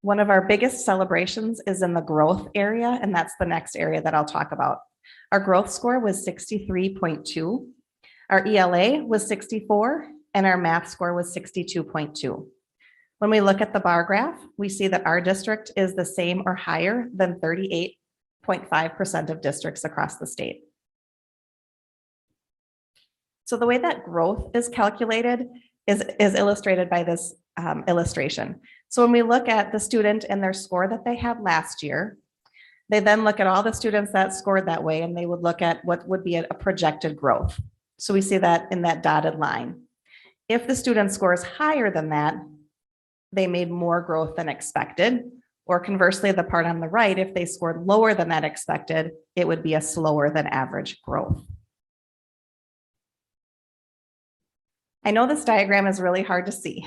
One of our biggest celebrations is in the growth area, and that's the next area that I'll talk about. Our growth score was 63.2. Our ELA was 64, and our math score was 62.2. When we look at the bar graph, we see that our district is the same or higher than 38.5% of districts across the state. So the way that growth is calculated is illustrated by this illustration. So when we look at the student and their score that they had last year, they then look at all the students that scored that way, and they would look at what would be a projected growth. So we see that in that dotted line. If the student scores higher than that, they made more growth than expected, or conversely, the part on the right, if they scored lower than that expected, it would be a slower than average growth. I know this diagram is really hard to see,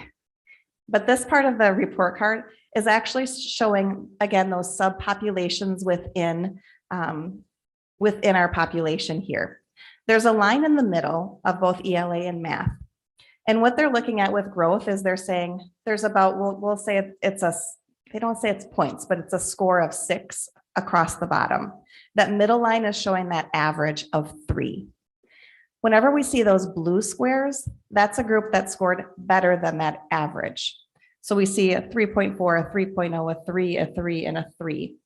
but this part of the report card is actually showing, again, those subpopulations within our population here. There's a line in the middle of both ELA and math. And what they're looking at with growth is they're saying there's about, we'll say they don't say it's points, but it's a score of 6 across the bottom. That middle line is showing that average of 3. Whenever we see those blue squares, that's a group that scored better than that average. So we see a 3.4, a 3.0, a 3, a 3, and a 3.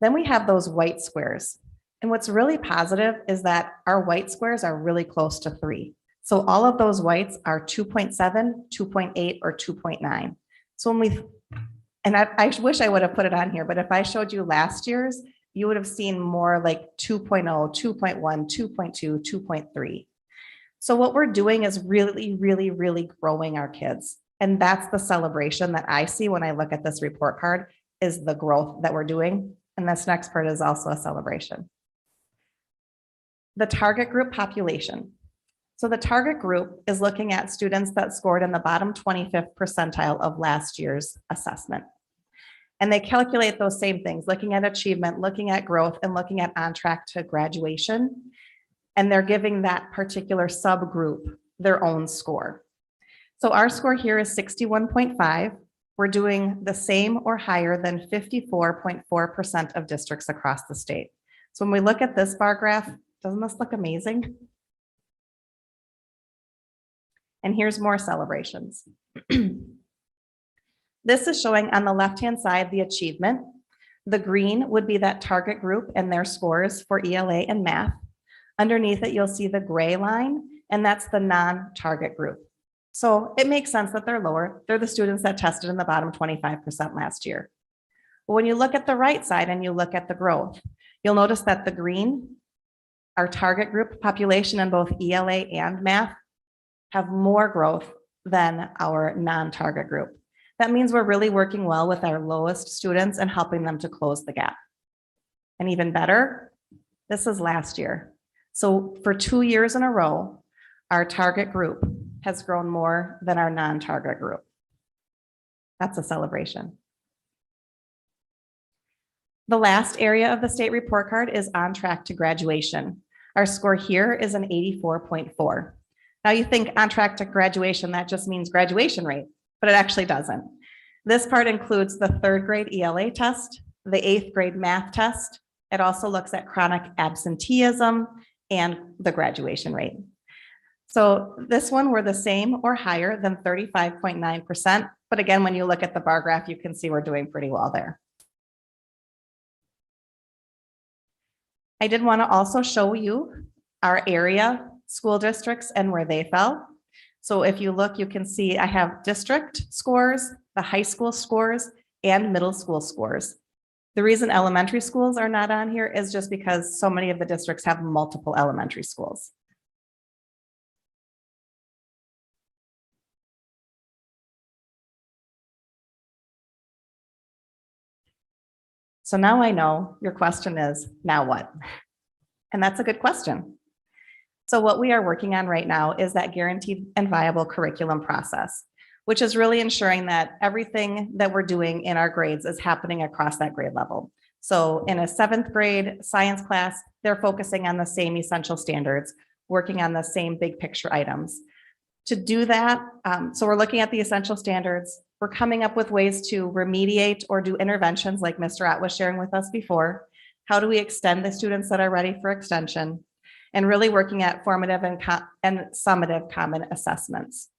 Then we have those white squares. And what's really positive is that our white squares are really close to 3. So all of those whites are 2.7, 2.8, or 2.9. So when I wish I would have put it on here, but if I showed you last year's, you would have seen more like 2.0, 2.1, 2.2, 2.3. So what we're doing is really, really, really growing our kids. And that's the celebration that I see when I look at this report card, is the growth that we're doing. And this next part is also a celebration. the target group population. So the target group is looking at students that scored in the bottom 25th percentile of last year's assessment. And they calculate those same things, looking at achievement, looking at growth, and looking at on track to graduation. And they're giving that particular subgroup their own score. So our score here is 61.5. We're doing the same or higher than 54.4% of districts across the state. So when we look at this bar graph, doesn't this look amazing? And here's more celebrations. This is showing on the left-hand side the achievement. The green would be that target group and their scores for ELA and math. Underneath it, you'll see the gray line, and that's the non-target group. So it makes sense that they're lower. They're the students that tested in the bottom 25% last year. But when you look at the right side and you look at the growth, you'll notice that the green, our target group population in both ELA and math, have more growth than our non-target group. That means we're really working well with our lowest students and helping them to close the gap. And even better, this is last year. So for 2 years in a row, our target group has grown more than our non-target group. That's a celebration. The last area of the state report card is on track to graduation. Our score here is an 84.4. Now you think on track to graduation, that just means graduation rate, but it actually doesn't. This part includes the 3rd grade ELA test, the 8th grade math test. It also looks at chronic absenteeism and the graduation rate. So this one, we're the same or higher than 35.9%. But again, when you look at the bar graph, you can see we're doing pretty well there. I did want to also show you our area school districts and where they fell. So if you look, you can see I have district scores, the high school scores, and middle school scores. The reason elementary schools are not on here is just because so many of the districts have multiple elementary schools. So now I know your question is, now what? And that's a good question. So what we are working on right now is that guaranteed and viable curriculum process, which is really ensuring that everything that we're doing in our grades is happening across that grade level. So in a 7th grade science class, they're focusing on the same essential standards, working on the same big picture items. To do that, so we're looking at the essential standards. We're coming up with ways to remediate or do interventions like Mr. Ott was sharing with us before. How do we extend the students that are ready for extension? And really working at formative and summative common assessments.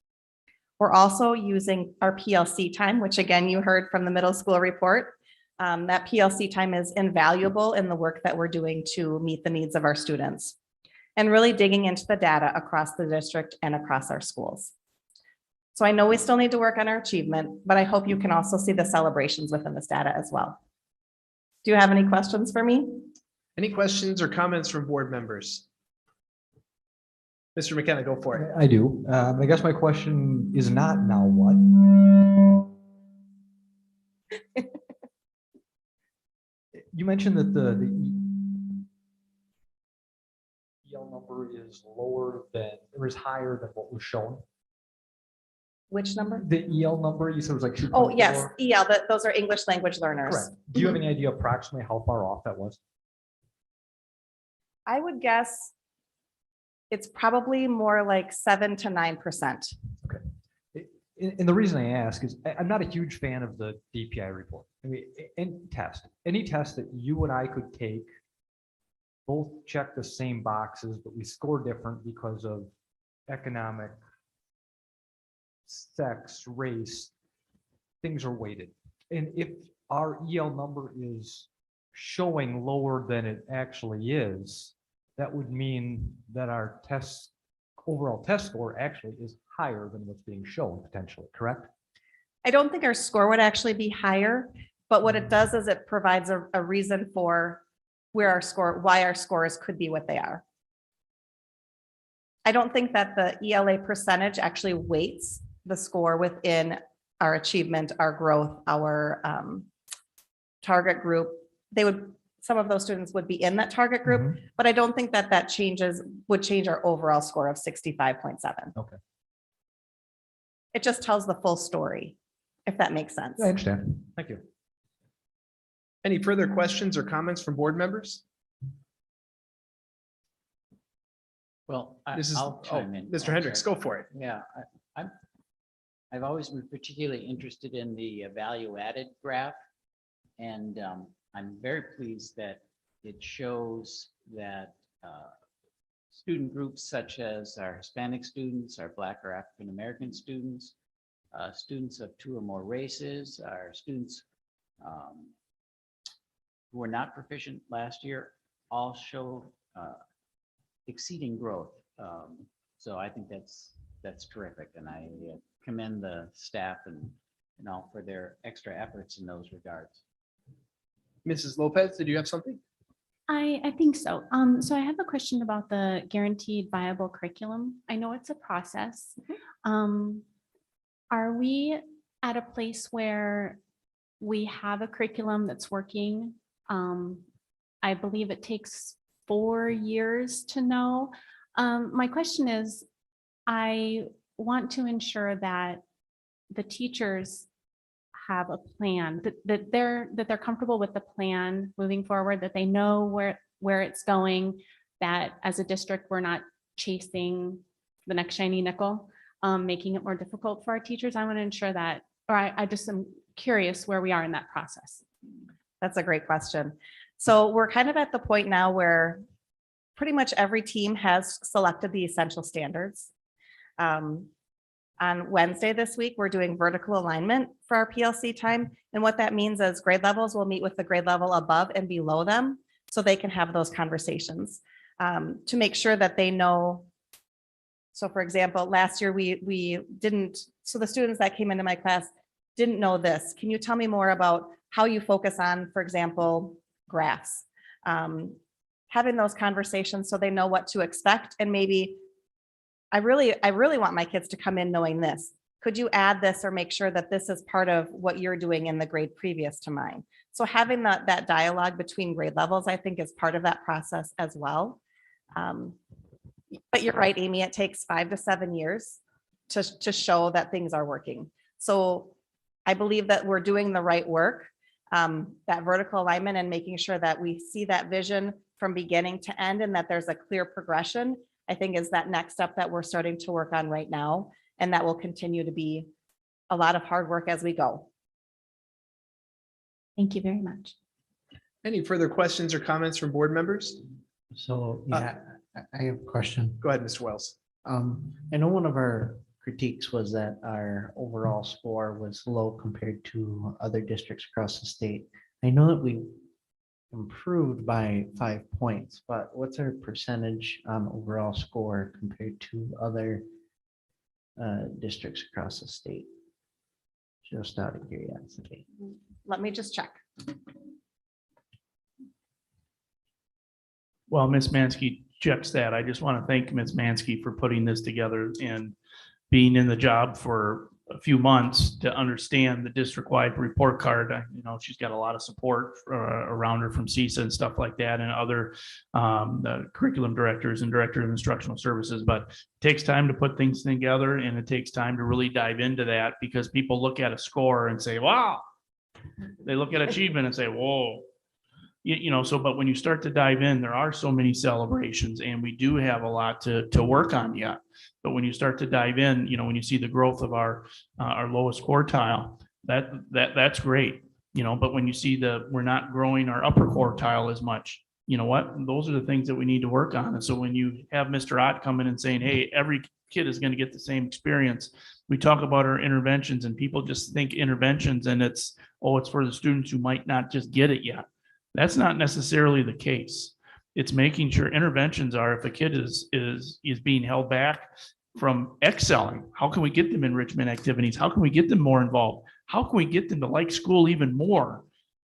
We're also using our PLC time, which again, you heard from the middle school report. That PLC time is invaluable in the work that we're doing to meet the needs of our students. And really digging into the data across the district and across our schools. So I know we still need to work on our achievement, but I hope you can also see the celebrations within this data as well. Do you have any questions for me? Any questions or comments from board members? Mr. McKenna, go for it. I do. I guess my question is not now what. You mentioned that the EL number is lower than, or is higher than what was shown. Which number? The EL number, you said was like 2.4. Oh, yes, EL, those are English language learners. Correct. Do you have any idea approximately how far off that was? I would guess it's probably more like 7 to 9%. Okay. And the reason I ask is I'm not a huge fan of the DPI report. I mean, any test that you and I could take, both check the same boxes, but we score different because of economic, sex, race, things are weighted. And if our EL number is showing lower than it actually is, that would mean that our overall test score actually is higher than what's being shown potentially, correct? I don't think our score would actually be higher, but what it does is it provides a reason for why our scores could be what they are. I don't think that the ELA percentage actually weights the score within our achievement, our growth, our target group. They would some of those students would be in that target group, but I don't think that would change our overall score of 65.7. Okay. It just tells the full story, if that makes sense. I understand. Thank you. Any further questions or comments from board members? Well, This is, I'll chime in. Mr. Hendricks, go for it. Yeah, I've always been particularly interested in the value added graph. And I'm very pleased that it shows that student groups such as our Hispanic students, our Black or African American students, students of 2 or more races, our students who were not proficient last year, all show exceeding growth. So I think that's terrific, and I commend the staff and all for their extra efforts in those regards. Mrs. Lopez, did you have something? I think so. So I have a question about the guaranteed viable curriculum. I know it's a process. Are we at a place where we have a curriculum that's working? I believe it takes 4 years to know. My question is, I want to ensure that the teachers have a plan, that they're comfortable with the plan moving forward, that they know where it's going, that as a district, we're not chasing the next shiny nickel, making it more difficult for our teachers. I want to ensure that, or I just am curious where we are in that process. That's a great question. So we're kind of at the point now where pretty much every team has selected the essential standards. On Wednesday this week, we're doing vertical alignment for our PLC time. And what that means is grade levels will meet with the grade level above and below them so they can have those conversations to make sure that they know. So for example, last year we didn't, so the students that came into my class didn't know this. Can you tell me more about how you focus on, for example, graphs? Having those conversations so they know what to expect, and maybe I really want my kids to come in knowing this. Could you add this or make sure that this is part of what you're doing in the grade previous to mine? So having that dialogue between grade levels, I think, is part of that process as well. But you're right, Amy, it takes 5 to 7 years to show that things are working. So I believe that we're doing the right work, that vertical alignment, and making sure that we see that vision from beginning to end and that there's a clear progression, I think is that next step that we're starting to work on right now. And that will continue to be a lot of hard work as we go. Thank you very much. Any further questions or comments from board members? So, yeah, I have a question. Go ahead, Mr. Wells. I know one of our critiques was that our overall score was low compared to other districts across the state. I know that we improved by 5 points, but what's our percentage on overall score compared to other districts across the state? Just out of curiosity. Let me just check. Well, Ms. Mansky checks that. I just want to thank Ms. Mansky for putting this together and being in the job for a few months to understand the district-wide report card. You know, she's got a lot of support around her from CISA and stuff like that, and other the curriculum directors and director of instructional services. But it takes time to put things together, and it takes time to really dive into that, because people look at a score and say, wow. They look at achievement and say, whoa. You know, so, but when you start to dive in, there are so many celebrations, and we do have a lot to work on yet. But when you start to dive in, you know, when you see the growth of our lowest quartile, that's great, you know. But when you see we're not growing our upper quartile as much, you know what? Those are the things that we need to work on. And so when you have Mr. Ott come in and saying, hey, every kid is going to get the same experience. We talk about our interventions, and people just think interventions and it's for the students who might not just get it yet. That's not necessarily the case. It's making sure interventions are, if a kid is being held back from excelling, how can we get them enrichment activities? How can we get them more involved? How can we get them to like school even more?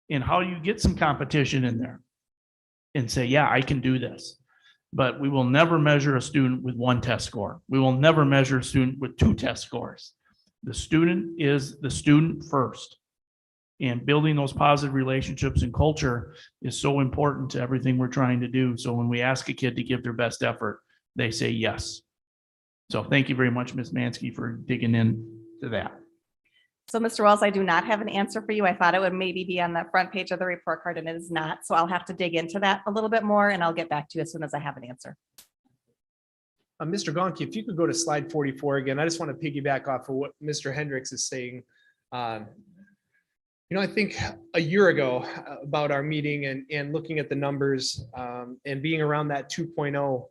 And how do you get some competition in there and say, yeah, I can do this. But we will never measure a student with 1 test score. We will never measure a student with 2 test scores. The student is the student first. And building those positive relationships and culture is so important to everything we're trying to do. So when we ask a kid to give their best effort, they say yes. So thank you very much, Ms. Mansky, for digging into that. So Mr. Wells, I do not have an answer for you. I thought it would maybe be on the front page of the report card and it is not. So I'll have to dig into that a little bit more and I'll get back to you as soon as I have an answer. Mr. Gonke, if you could go to slide 44 again, I just want to piggyback off of what Mr. Hendricks is saying. I think a year ago about our meeting and looking at the numbers and being around that 2.0,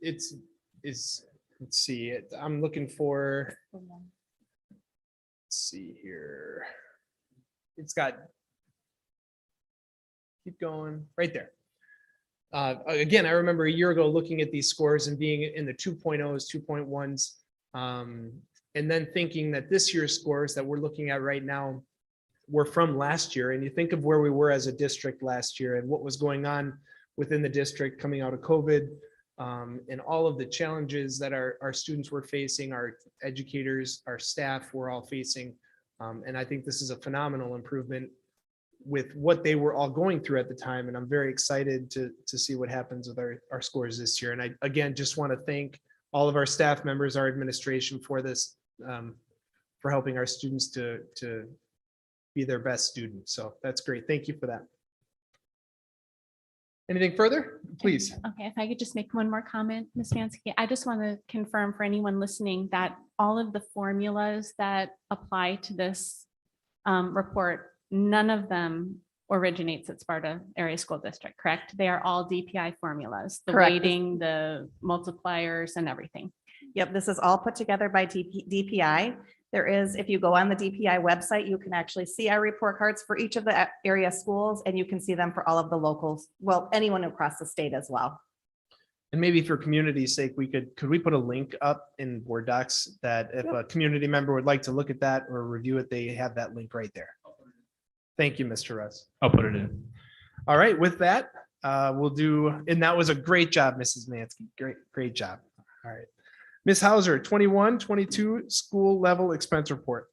let's see, I'm looking for, let's see here. It's got, keep going, right there. Again, I remember a year ago looking at these scores and being in the 2.0s, 2.1s, and then thinking that this year's scores that we're looking at right now were from last year. And you think of where we were as a district last year and what was going on within the district coming out of COVID, and all of the challenges that our students were facing, our educators, our staff were all facing. And I think this is a phenomenal improvement with what they were all going through at the time. And I'm very excited to see what happens with our scores this year. And I, again, just want to thank all of our staff members, our administration for this, for helping our students to be their best students. So that's great. Thank you for that. Anything further, please? Okay, if I could just make one more comment, Ms. Mansky, I just want to confirm for anyone listening that all of the formulas that apply to this report, none of them originates at Sparta Area School District, correct? They are all DPI formulas, the Correct. weighting, the multipliers and everything. Yep, this is all put together by DPI. There is, if you go on the DPI website, you can actually see our report cards for each of the area schools, and you can see them for all of the locals, well, anyone across the state as well. And maybe for community's sake, could we put a link up in Board Docs that if a community member would like to look at that or review it, they have that link right there. Thank you, Mr. Russ. I'll put it in. All right, with that, we'll do, and that was a great job, Mrs. Mansky. Great job. All right. Ms. Hauser, 21-22 school level expense report.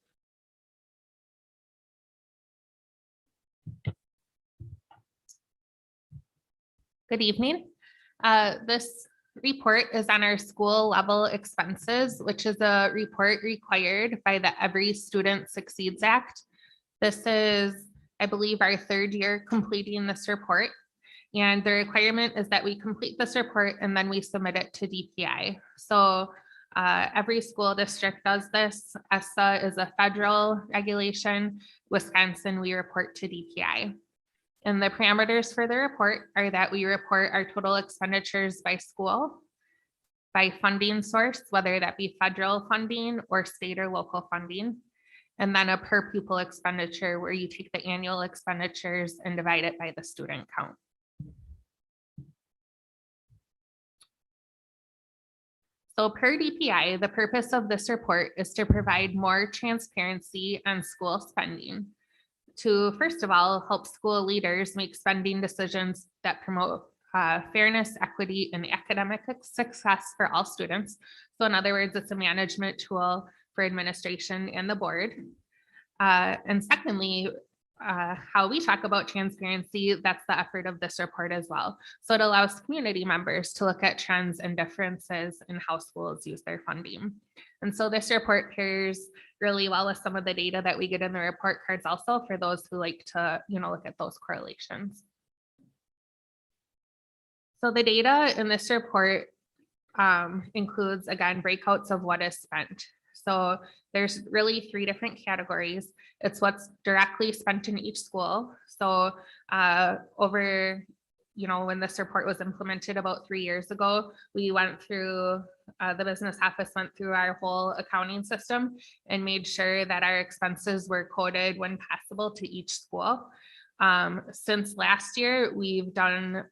Good evening. This report is on our school level expenses, which is a report required by the Every Student Succeeds Act. This is, I believe, our third year completing this report. And the requirement is that we complete this report and then we submit it to DPI. So every school district does this. ESSA is a federal regulation. Wisconsin, we report to DPI. And the parameters for the report are that we report our total expenditures by school, by funding source, whether that be federal funding or state or local funding, and then a per pupil expenditure where you take the annual expenditures and divide it by the student count. So per DPI, the purpose of this report is to provide more transparency on school spending, to, first of all, help school leaders make spending decisions that promote fairness, equity, and academic success for all students. So in other words, it's a management tool for administration and the board. And secondly, how we talk about transparency, that's the effort of this report as well. So it allows community members to look at trends and differences in how schools use their funding. And so this report pairs really well with some of the data that we get in the report cards also for those who like to, look at those correlations. So the data in this report includes, again, breakouts of what is spent. So there's really three different categories. It's what's directly spent in each school. So over, when this report was implemented about 3 years ago, we went through, the business office went through our whole accounting system and made sure that our expenses were coded when possible to each school. Since last year, we've done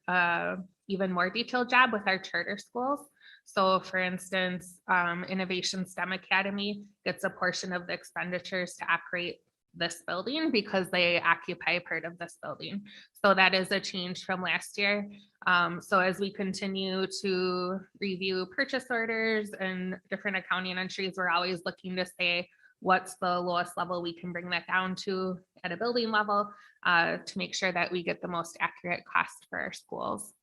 even more detailed job with our charter schools. So for instance, Innovation STEM Academy gets a portion of the expenditures to operate this building because they occupy part of this building. So that is a change from last year. So as we continue to review purchase orders and different accounting entries, we're always looking to say, what's the lowest level we can bring that down to at a building level to make sure that we get the most accurate cost for our schools.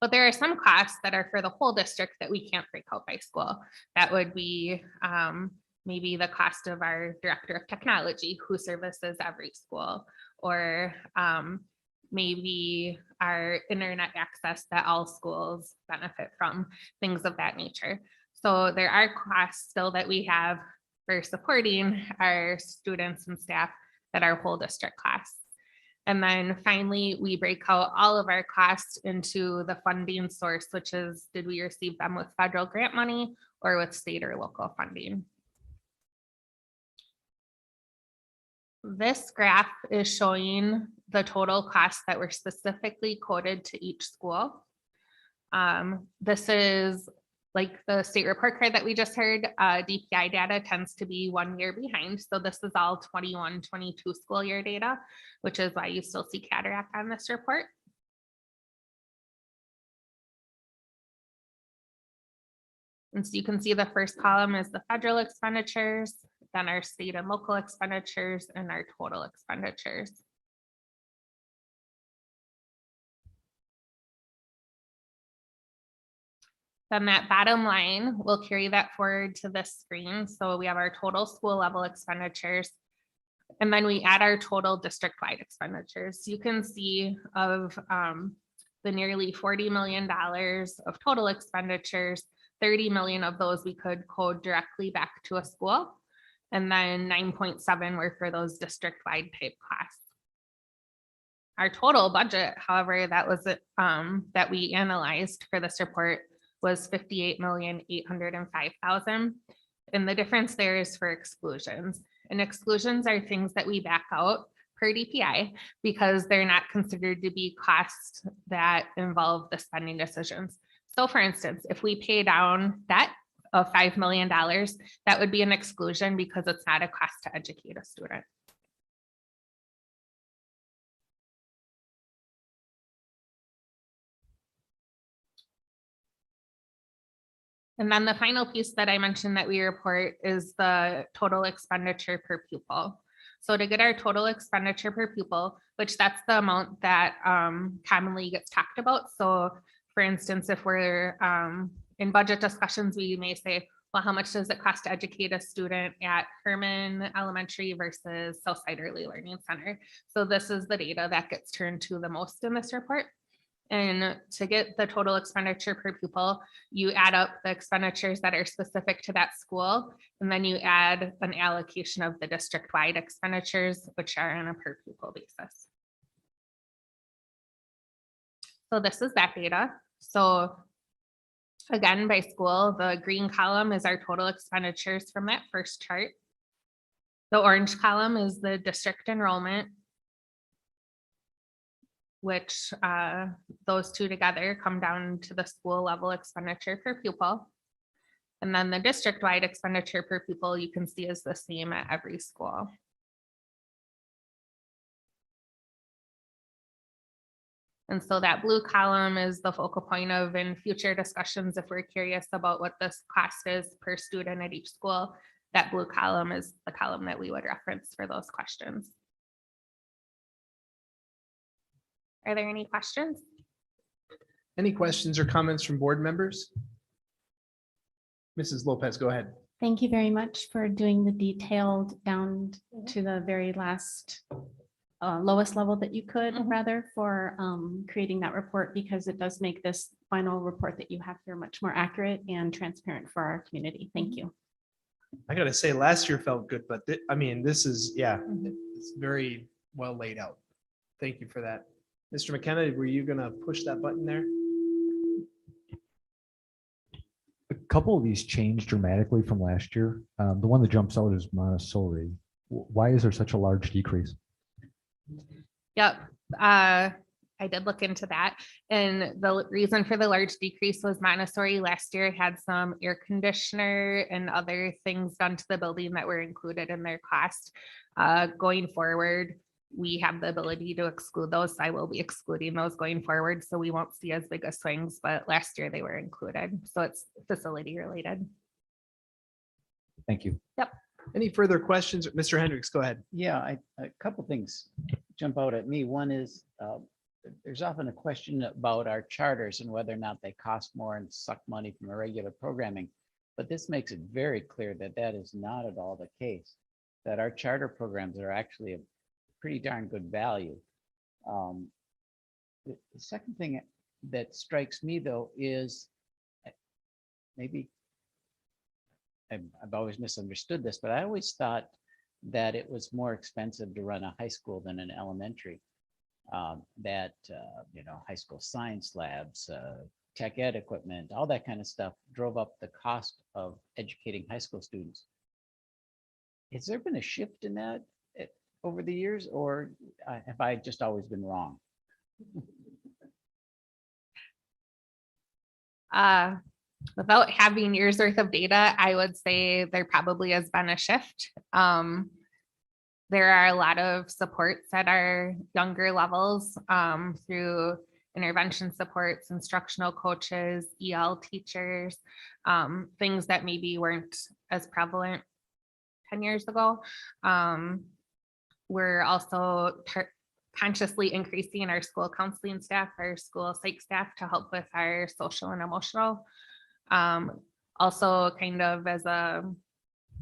But there are some costs that are for the whole district that we can't break out by school. That would be maybe the cost of our director of technology who services every school, or maybe our internet access that all schools benefit from, things of that nature. So there are costs still that we have for supporting our students and staff that are whole district costs. And then finally, we break out all of our costs into the funding source, which is, did we receive them with federal grant money or with state or local funding? This graph is showing the total costs that were specifically coded to each school. This is like the state report card that we just heard. DPI data tends to be 1 year behind. So this is all 21-22 school year data, which is why you still see cataract on this report. And so you can see the first column is the federal expenditures, then our state and local expenditures, and our total expenditures. Then that bottom line, we'll carry that forward to this screen. So we have our total school level expenditures, and then we add our total district-wide expenditures. You can see of the nearly $40 million of total expenditures, 30 million of those we could code directly back to a school. And then 9.7 were for those district-wide type costs. Our total budget, however, that was that we analyzed for this report was 58,805,000. And the difference there is for exclusions. And exclusions are things that we back out per DPI because they're not considered to be costs that involve the spending decisions. So for instance, if we pay down debt of $5 million, that would be an exclusion because it's not a cost to educate a student. And then the final piece that I mentioned that we report is the total expenditure per pupil. So to get our total expenditure per pupil, which that's the amount that commonly gets talked about. So for instance, if we're in budget discussions, we may say, well, how much does it cost to educate a student at Herman Elementary versus Southside Early Learning Center? So this is the data that gets turned to the most in this report. And to get the total expenditure per pupil, you add up the expenditures that are specific to that school, and then you add an allocation of the district-wide expenditures, which are on a per pupil basis. So this is that data. So again, by school, the green column is our total expenditures from that first chart. The orange column is the district enrollment, which those two together come down to the school level expenditure per pupil. And then the district-wide expenditure per pupil you can see is the same at every school. And so that blue column is the focal point of in future discussions. If we're curious about what this cost is per student at each school, that blue column is the column that we would reference for those questions. Are there any questions? Any questions or comments from board members? Mrs. Lopez, go ahead. Thank you very much for doing the detailed down to the very last lowest level that you could, rather, for creating that report, because it does make this final report that you have here much more accurate and transparent for our community. Thank you. I gotta say, last year felt good, but I mean, this is, yeah, it's very well laid out. Thank you for that. Mr. McKenna, were you gonna push that button there? A couple of these changed dramatically from last year. The one that jumps out is Montessori. Why is there such a large decrease? Yep, I did look into that. And the reason for the large decrease was Montessori last year had some air conditioner and other things done to the building that were included in their cost. Going forward, we have the ability to exclude those. I will be excluding those going forward, so we won't see as big a swings, but last year they were included. So it's facility related. Thank you. Yep. Any further questions? Mr. Hendricks, go ahead. Yeah, a couple things jump out at me. One is there's often a question about our charters and whether or not they cost more and suck money from a regular programming. But this makes it very clear that that is not at all the case, that our charter programs are actually a pretty darn good value. The second thing that strikes me, though, is maybe I've always misunderstood this, but I always thought that it was more expensive to run a high school than an elementary. High school science labs, tech ed equipment, all that kind of stuff drove up the cost of educating high school students. Has there been a shift in that over the years, or have I just always been wrong? Without having years worth of data, I would say there probably has been a shift. There are a lot of supports at our younger levels through intervention supports, instructional coaches, EL teachers, things that maybe weren't as prevalent 10 years ago. We're also consciously increasing our school counseling staff, our school psych staff to help with our social and emotional. Also kind of as I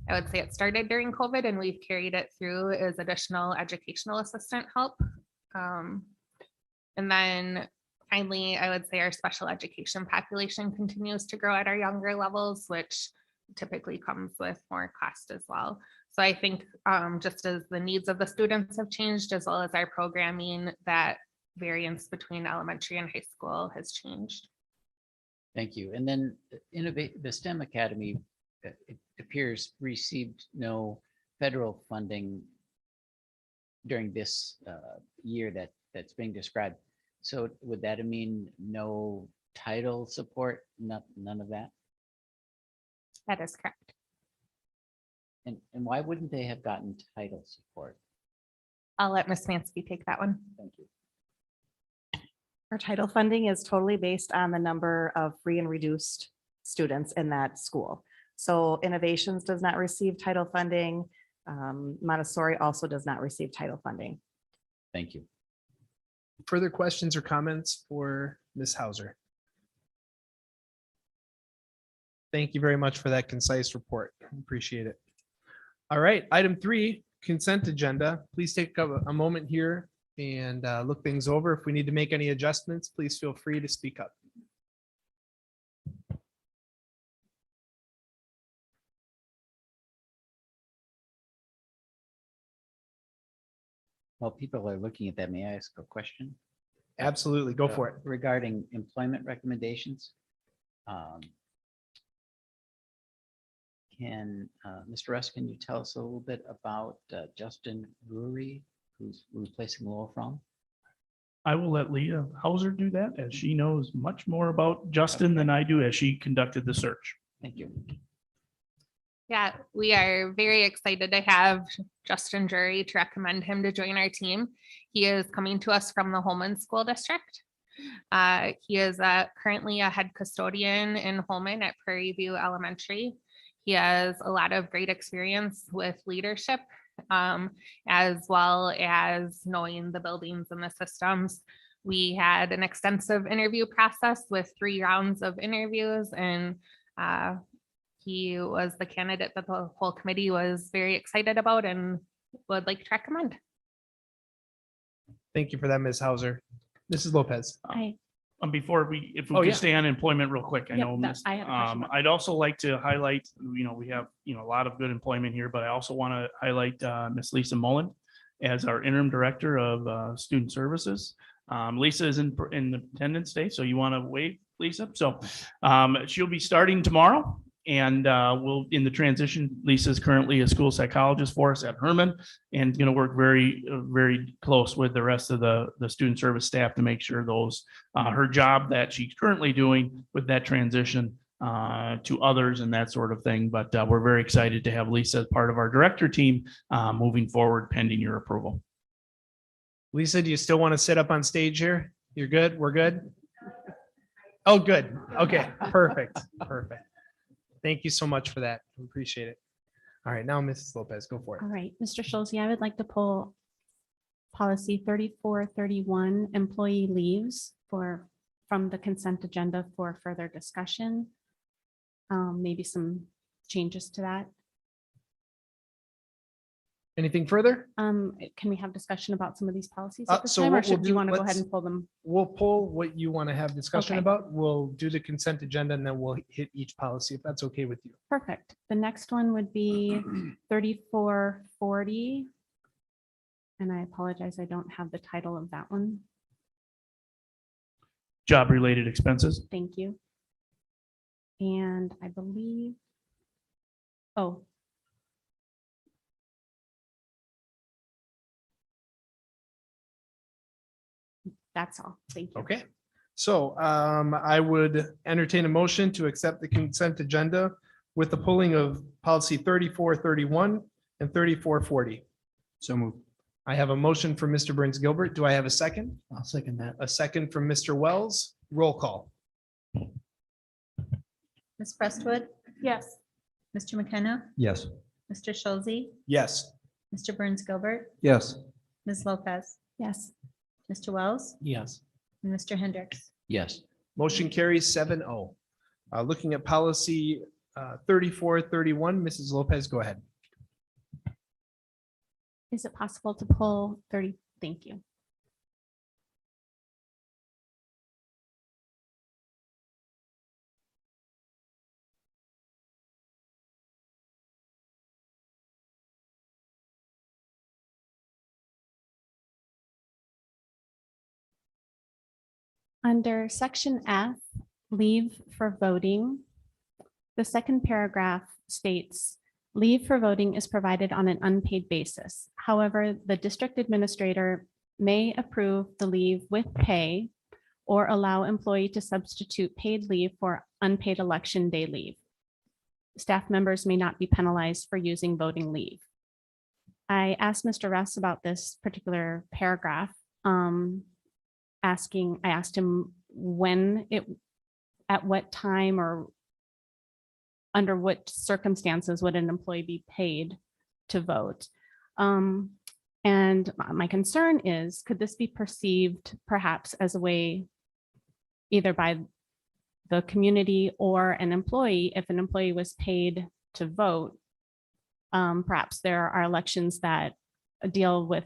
would say it started during COVID and we've carried it through as additional educational assistant help. And then finally, I would say our special education population continues to grow at our younger levels, which typically comes with more cost as well. So I think just as the needs of the students have changed, as well as our programming, that variance between elementary and high school has changed. Thank you. And then the STEM Academy, it appears, received no federal funding during this year that's being described. So would that mean no title support, none of that? That is correct. And why wouldn't they have gotten title support? I'll let Ms. Mansky take that one. Thank you. Our title funding is totally based on the number of free and reduced students in that school. So Innovations does not receive title funding. Montessori also does not receive title funding. Thank you. Further questions or comments for Ms. Hauser? Thank you very much for that concise report. Appreciate it. All right, item 3, consent agenda. Please take a moment here and look things over. If we need to make any adjustments, please feel free to speak up. While people are looking at that, may I ask a question? Absolutely, go for it. Regarding employment recommendations. Mr. Russ, can you tell us a little bit about Justin Brewery, who's replacing Lowell Fromm? I will let Leah Hauser do that, as she knows much more about Justin than I do, as she conducted the search. Thank you. Yeah, we are very excited to have Justin Drury to recommend him to join our team. He is coming to us from the Holman School District. He is currently a head custodian in Holman at Prairie View Elementary. He has a lot of great experience with leadership, as well as knowing the buildings and the systems. We had an extensive interview process with 3 rounds of interviews, and he was the candidate that the whole committee was very excited about and would like to recommend. Thank you for that, Ms. Hauser. Mrs. Lopez. Before we, if we Oh, could yeah. stay on employment real quick, I Yep, know, no, Ms. I had a question about I'd also like to highlight, we have, a lot of good employment here, but I also want to highlight Ms. Lisa Mullen as our interim director of student services. Lisa is in attendance today, so you want to wave, Lisa? So she'll be starting tomorrow. And we'll, in the transition, Lisa is currently a school psychologist for us at Herman and going to work very, very close with the rest of the student service staff to make sure those, her job that she's currently doing with that transition to others and that sort of thing. But we're very excited to have Lisa as part of our director team moving forward pending your approval. Lisa, do you still want to sit up on stage here? You're good? We're good? Oh, good. Okay, perfect. Perfect. Thank you so much for that. We appreciate it. All right, now Mrs. Lopez, go for it. All right, Mr. Schulze, I would like to pull policy 3431, employee leaves from the consent agenda for further discussion. Maybe some changes to that. Anything further? Can we have discussion about some of these policies at this So time, or what we'll do you want to go ahead let's- and pull them? We'll pull what you want to have discussion Okay. about. We'll do the consent agenda and then we'll hit each policy if that's okay with you. Perfect. The next one would be 3440. And I apologize, I don't have the title of that one. Job-related expenses. Thank you. And I believe, oh. That's all. Thank you. Okay. So I would entertain a motion to accept the consent agenda with the pulling of policy 3431 and 3440. So moved. I have a motion from Mr. Burns Gilbert. Do I have a second? I'll second that. A second from Mr. Wells. Roll call. Ms. Prestwood, Yes. Mr. McKenna, Yes. Mr. Schulze, Yes. Mr. Burns Gilbert, Yes. Ms. Lopez, Yes. Mr. Wells, Yes. and Mr. Hendricks. Yes. Motion carries 7-0. Looking at policy 3431, Mrs. Lopez, go ahead. Is it possible to pull 30? Thank you. Under section F, leave for voting, the second paragraph states, leave for voting is provided on an unpaid basis. However, the district administrator may approve the leave with pay or allow employee to substitute paid leave for unpaid election day leave. Staff members may not be penalized for using voting leave. I asked Mr. Russ about this particular paragraph. I asked him at what time or under what circumstances would an employee be paid to vote? And my concern is, could this be perceived perhaps as a way either by the community or an employee, if an employee was paid to vote? Perhaps there are elections that deal with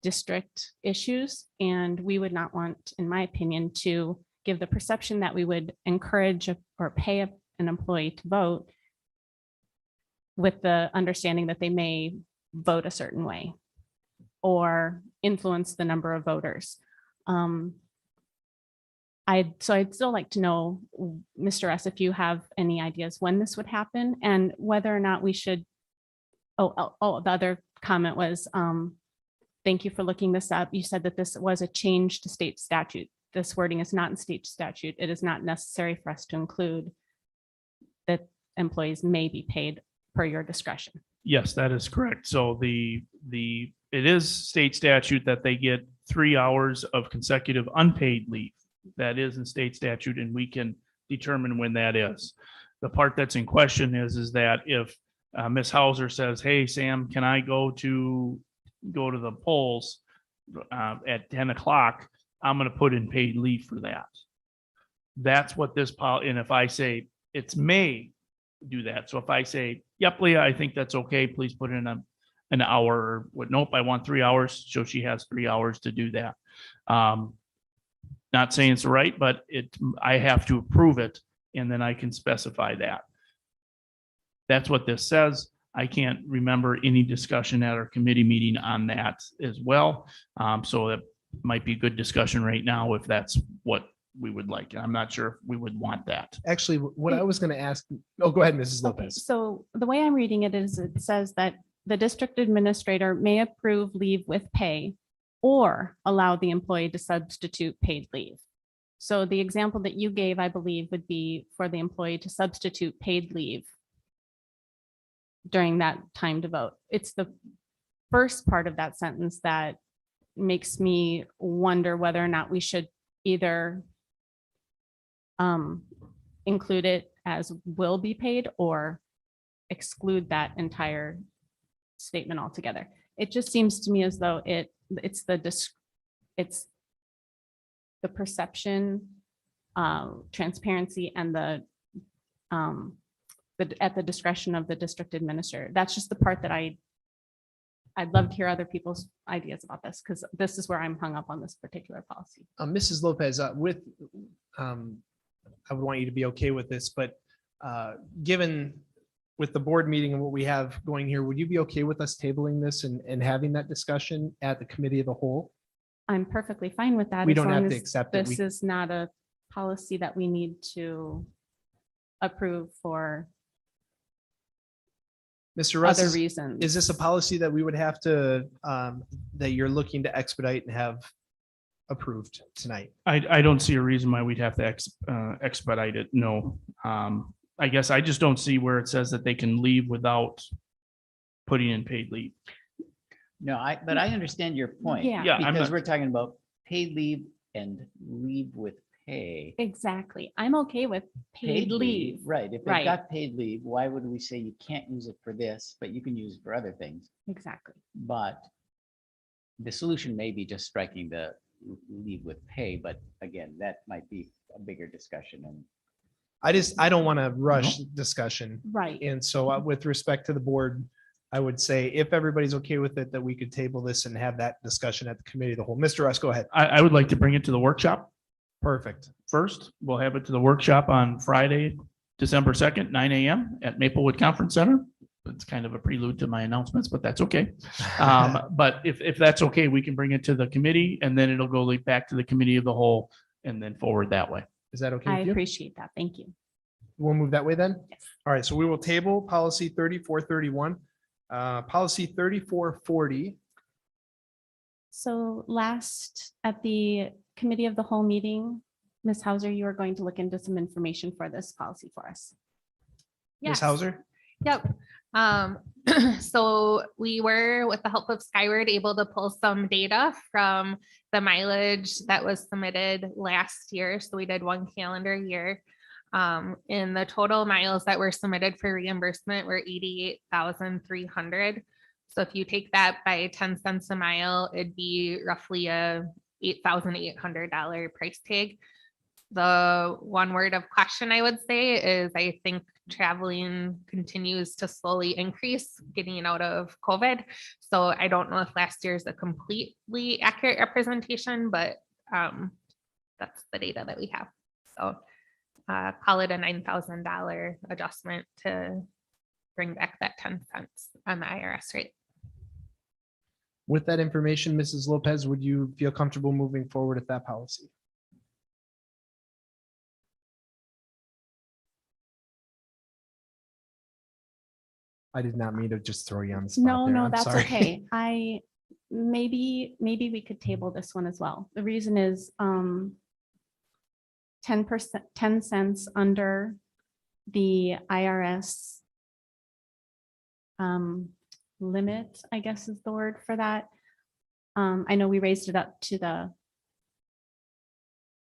district issues, and we would not want, in my opinion, to give the perception that we would encourage or pay an employee to vote with the understanding that they may vote a certain way or influence the number of voters. I'd still like to know, Mr. S, if you have any ideas when this would happen and whether or not we should, the other comment was, thank you for looking this up. You said that this was a change to state statute. This wording is not in state statute. It is not necessary for us to include that employees may be paid per your discretion. Yes, that is correct. So it is state statute that they get 3 hours of consecutive unpaid leave. That is in state statute, and we can determine when that is. The part that's in question is that if Ms. Hauser says, hey, Sam, can I go to the polls at 10 o'clock, I'm going to put in paid leave for that. That's what this policy, and if I say it's may do that. So if I say, yep, Leah, I think that's okay, please put in an hour. Nope, I want 3 hours. So she has 3 hours to do that. Not saying it's right, but I have to approve it, and then I can specify that. That's what this says. I can't remember any discussion at our committee meeting on that as well. So that might be a good discussion right now if that's what we would like. I'm not sure if we would want that. Actually, what I was going to ask, oh, go ahead, Mrs. Lopez. So the way I'm reading it is it says that the district administrator may approve leave with pay or allow the employee to substitute paid leave. So the example that you gave, I believe, would be for the employee to substitute paid leave during that time to vote. It's the first part of that sentence that makes me wonder whether or not we should either include it as will be paid or exclude that entire statement altogether. It just seems to me as though it's the perception, transparency, and the at the discretion of the district administrator. That's just the part that I'd love to hear other people's ideas about this, because this is where I'm hung up on this particular policy. Mrs. Lopez, I would want you to be okay with this, but given with the board meeting and what we have going here, would you be okay with us tabling this and having that discussion at the committee of the whole? I'm perfectly fine with that. We as don't long have to as accept it. This is not a policy that we need to approve for Mr. Russ, other reasons. is this a policy that we would have to, that you're looking to expedite and have approved tonight? I don't see a reason why we'd have to expedite it. No. I guess I just don't see where it says that they can leave without putting in paid leave. No, but I understand your point. Yeah. Yeah, I'm Because not- we're talking about paid leave and leave with pay. Exactly. I'm okay with paid leave. Right. If they've Right. got paid leave, why would we say you can't use it for this, but you can use it for other things? Exactly. But the solution may be just striking the leave with pay, but again, that might be a bigger discussion. And I don't want to rush discussion. Right. And so with respect to the board, I would say if everybody's okay with it, that we could table this and have that discussion at the committee of the whole. Mr. Russ, go ahead. I would like to bring it to the workshop Perfect. first. We'll have it to the workshop on Friday, December 2nd, 9 a.m. at Maplewood Conference Center. It's kind of a prelude to my announcements, but that's okay. But if that's okay, we can bring it to the committee and then it'll go back to the committee of the whole and then forward that way. Is that okay I with you? appreciate that. Thank you. We'll move that way then? All right, so we will table policy 3431, policy 3440. So last at the committee of the whole meeting, Ms. Hauser, you are going to look into some information for this policy for us. Ms. Yes. Hauser? Yep. So we were, with the help of Skyward, able to pull some data from the mileage that was submitted last year. So we did one calendar year. And the total miles that were submitted for reimbursement were 88,300. So if you take that by 10 cents a mile, it'd be roughly a $8,800 price tag. The one word of caution I would say is I think traveling continues to slowly increase getting out of COVID. So I don't know if last year is a completely accurate representation, but that's the data that we have. So call it a $9,000 adjustment to bring back that 10 cents on the IRS rate. With that information, Mrs. Lopez, would you feel comfortable moving forward with that policy? I did not mean to just throw you on the spot. No, there. no, I'm that's sorry. okay. Maybe we could table this one as well. The reason is 10%, 10 cents under the IRS limit, I guess is the word for that. I know we raised it up to the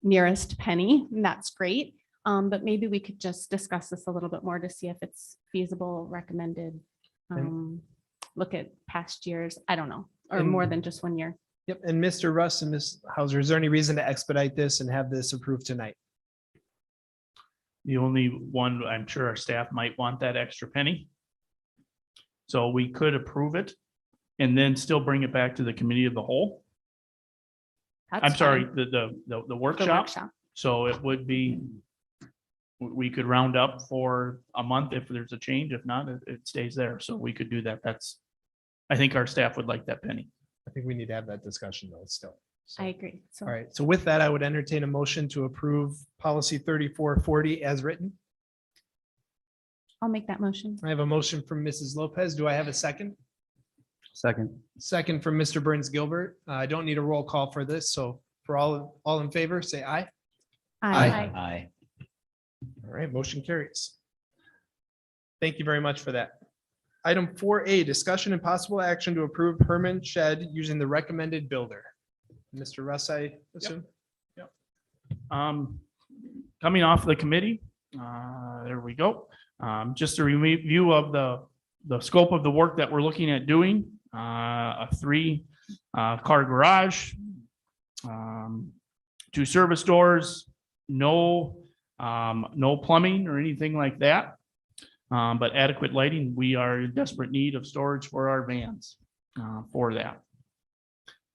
nearest penny, and that's great. But maybe we could just discuss this a little bit more to see if it's feasible, recommended. Look at past years, I don't know, or more than just 1 year. Yep, and Mr. Russ and Ms. Hauser, is there any reason to expedite this and have this approved tonight? The only one, I'm sure our staff might want that extra penny. So we could approve it and then still bring it back to the committee of the whole. That's I'm sorry, fine. the workshop. workshop. So it would be, we could round up for a month if there's a change. If not, it stays there. So we could do that. I think our staff would like that penny. I think we need to have that discussion though still. So, I agree. So all right, so with that, I would entertain a motion to approve policy 3440 as written. I'll make that motion. I have a motion from Mrs. Lopez. Do I have a second? Second. Second from Mr. Burns Gilbert. I don't need a roll call for this, so for all in favor, say aye. Aye. All right, motion carries. Thank you very much for that. Item 4A, discussion and possible action to approve permanent shed using the recommended builder. Mr. Russ, I assume? Coming off the committee, there we go. Just a review of the scope of the work that we're looking at doing, a 3-car garage, 2 service doors, no plumbing or anything like that. But adequate lighting. We are in desperate need of storage for our vans for that.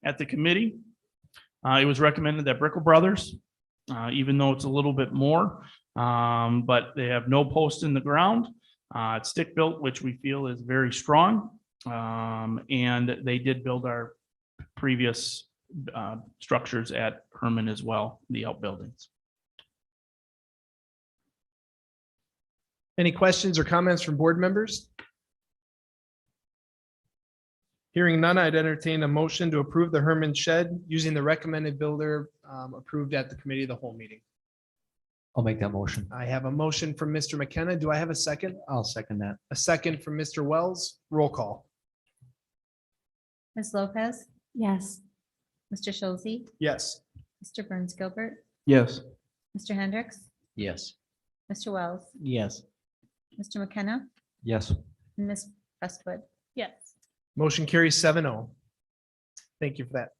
At the committee, it was recommended that Brickell Brothers, even though it's a little bit more, but they have no post in the ground. It's stick built, which we feel is very strong. And they did build our previous structures at Herman as well, the outbuildings. Any questions or comments from board members? Hearing none, I'd entertain a motion to approve the Herman shed using the recommended builder approved at the committee of the whole meeting. I'll make that motion. I have a motion from Mr. McKenna. Do I have a second? I'll second that. A second from Mr. Wells. Roll call. Ms. Lopez, Yes. Mr. Schulze, Yes. Mr. Burns Gilbert, Yes. Mr. Hendricks, Yes. Mr. Wells, Yes. Mr. McKenna, Yes. and Ms. Prestwood. Yes. Motion carries 7-0. Thank you for that.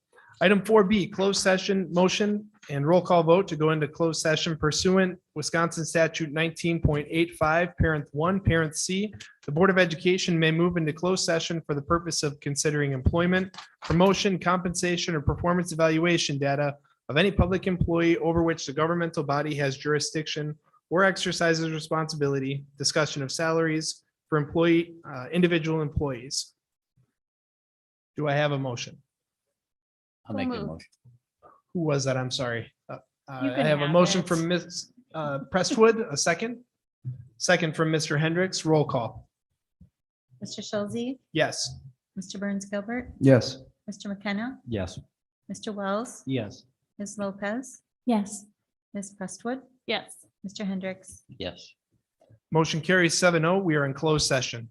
Item 4B, closed session motion and roll call vote to go into closed session pursuant Wisconsin statute 19.85, parent 1, parent C. The Board of Education may move into closed session for the purpose of considering employment, promotion, compensation, or performance evaluation data of any public employee over which the governmental body has jurisdiction or exercises responsibility, discussion of salaries for individual employees. Do I have a motion? I'll make that motion. Who was that? I'm sorry. You I can have a have motion it. from Ms. Prestwood, a second. Second from Mr. Hendricks. Roll call. Mr. Schulze, Yes. Mr. Burns Gilbert, Yes. Mr. McKenna, Yes. Mr. Wells, Yes. Ms. Lopez, Yes. Ms. Prestwood, Yes. Mr. Hendricks. Yes. Motion carries 7-0. We are in closed session.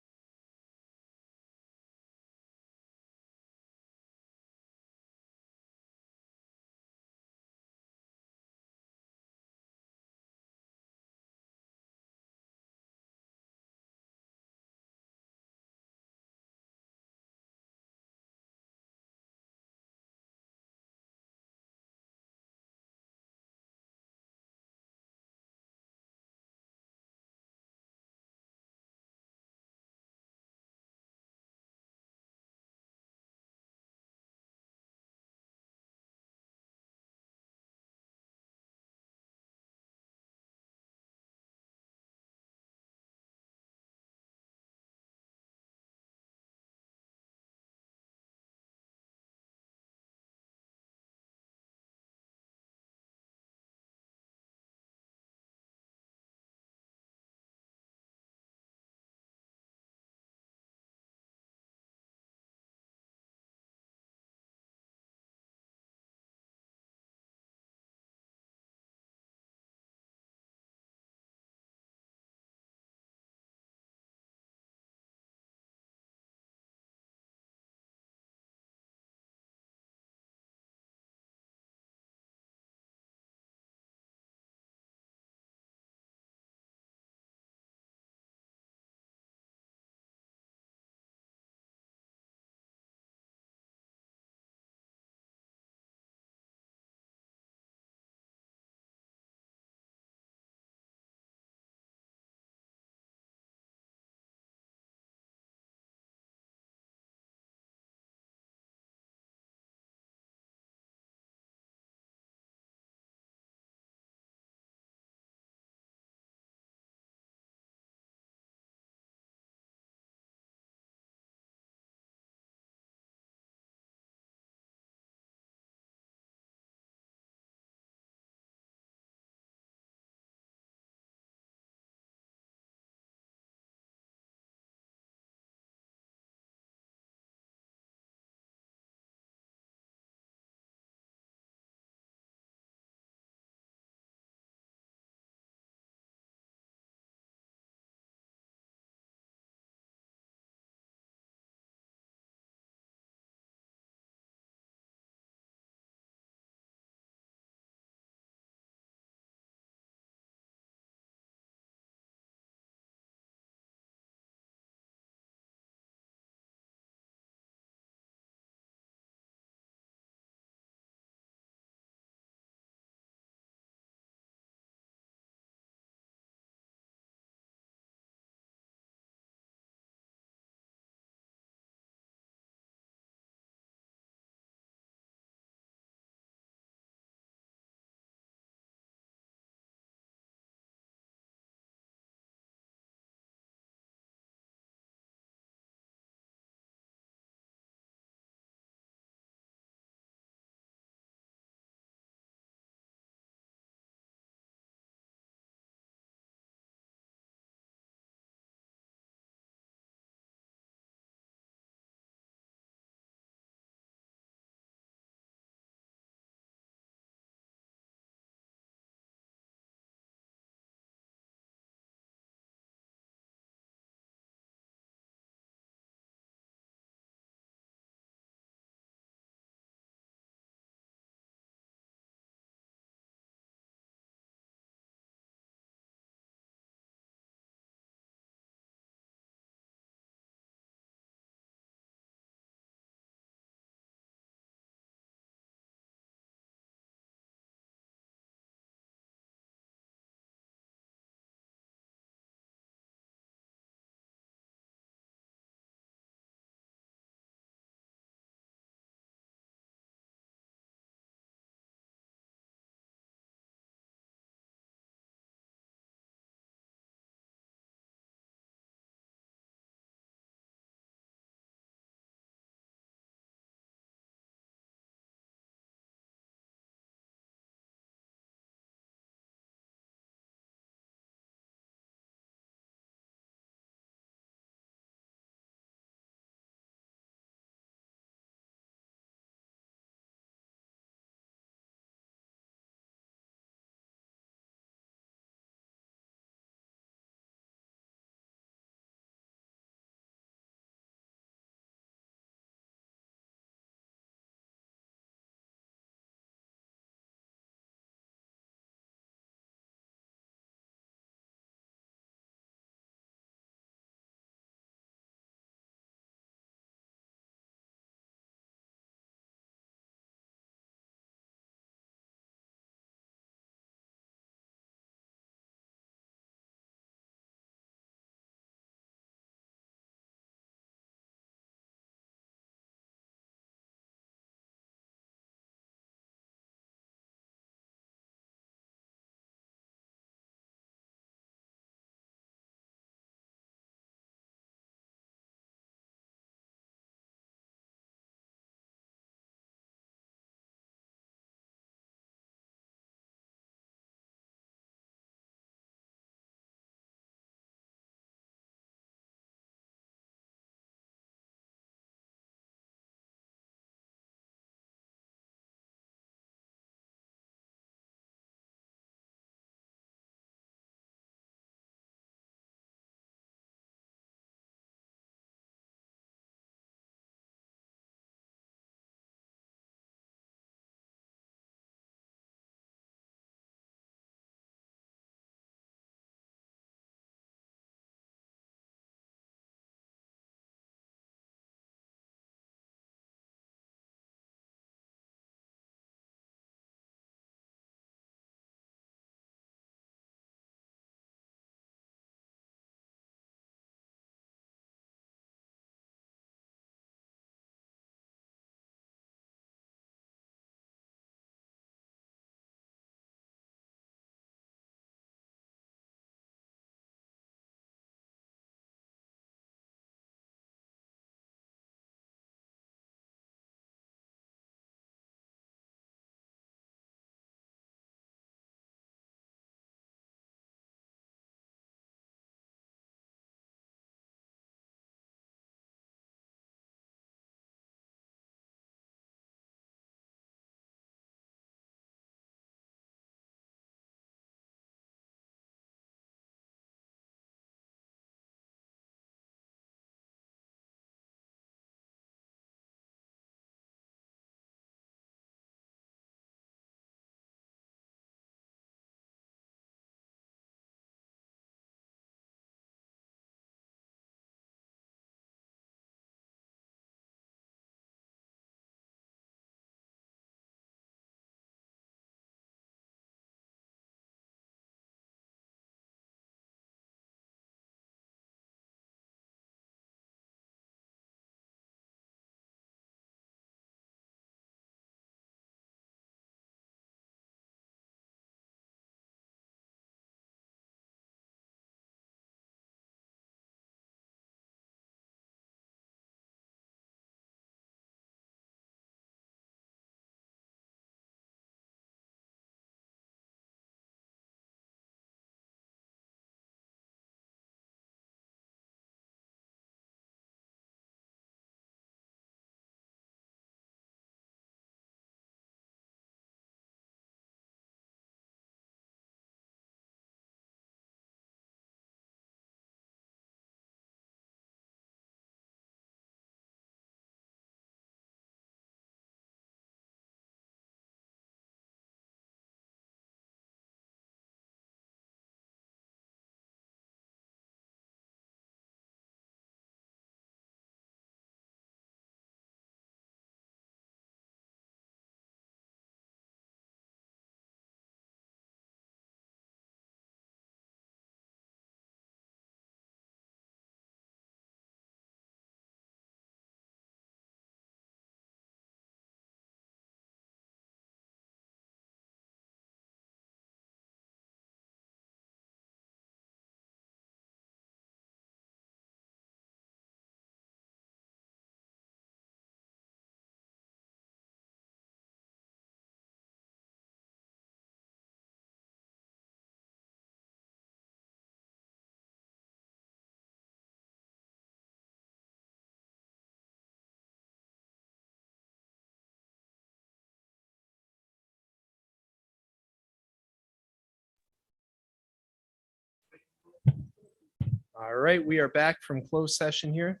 All right, we are back from closed session here.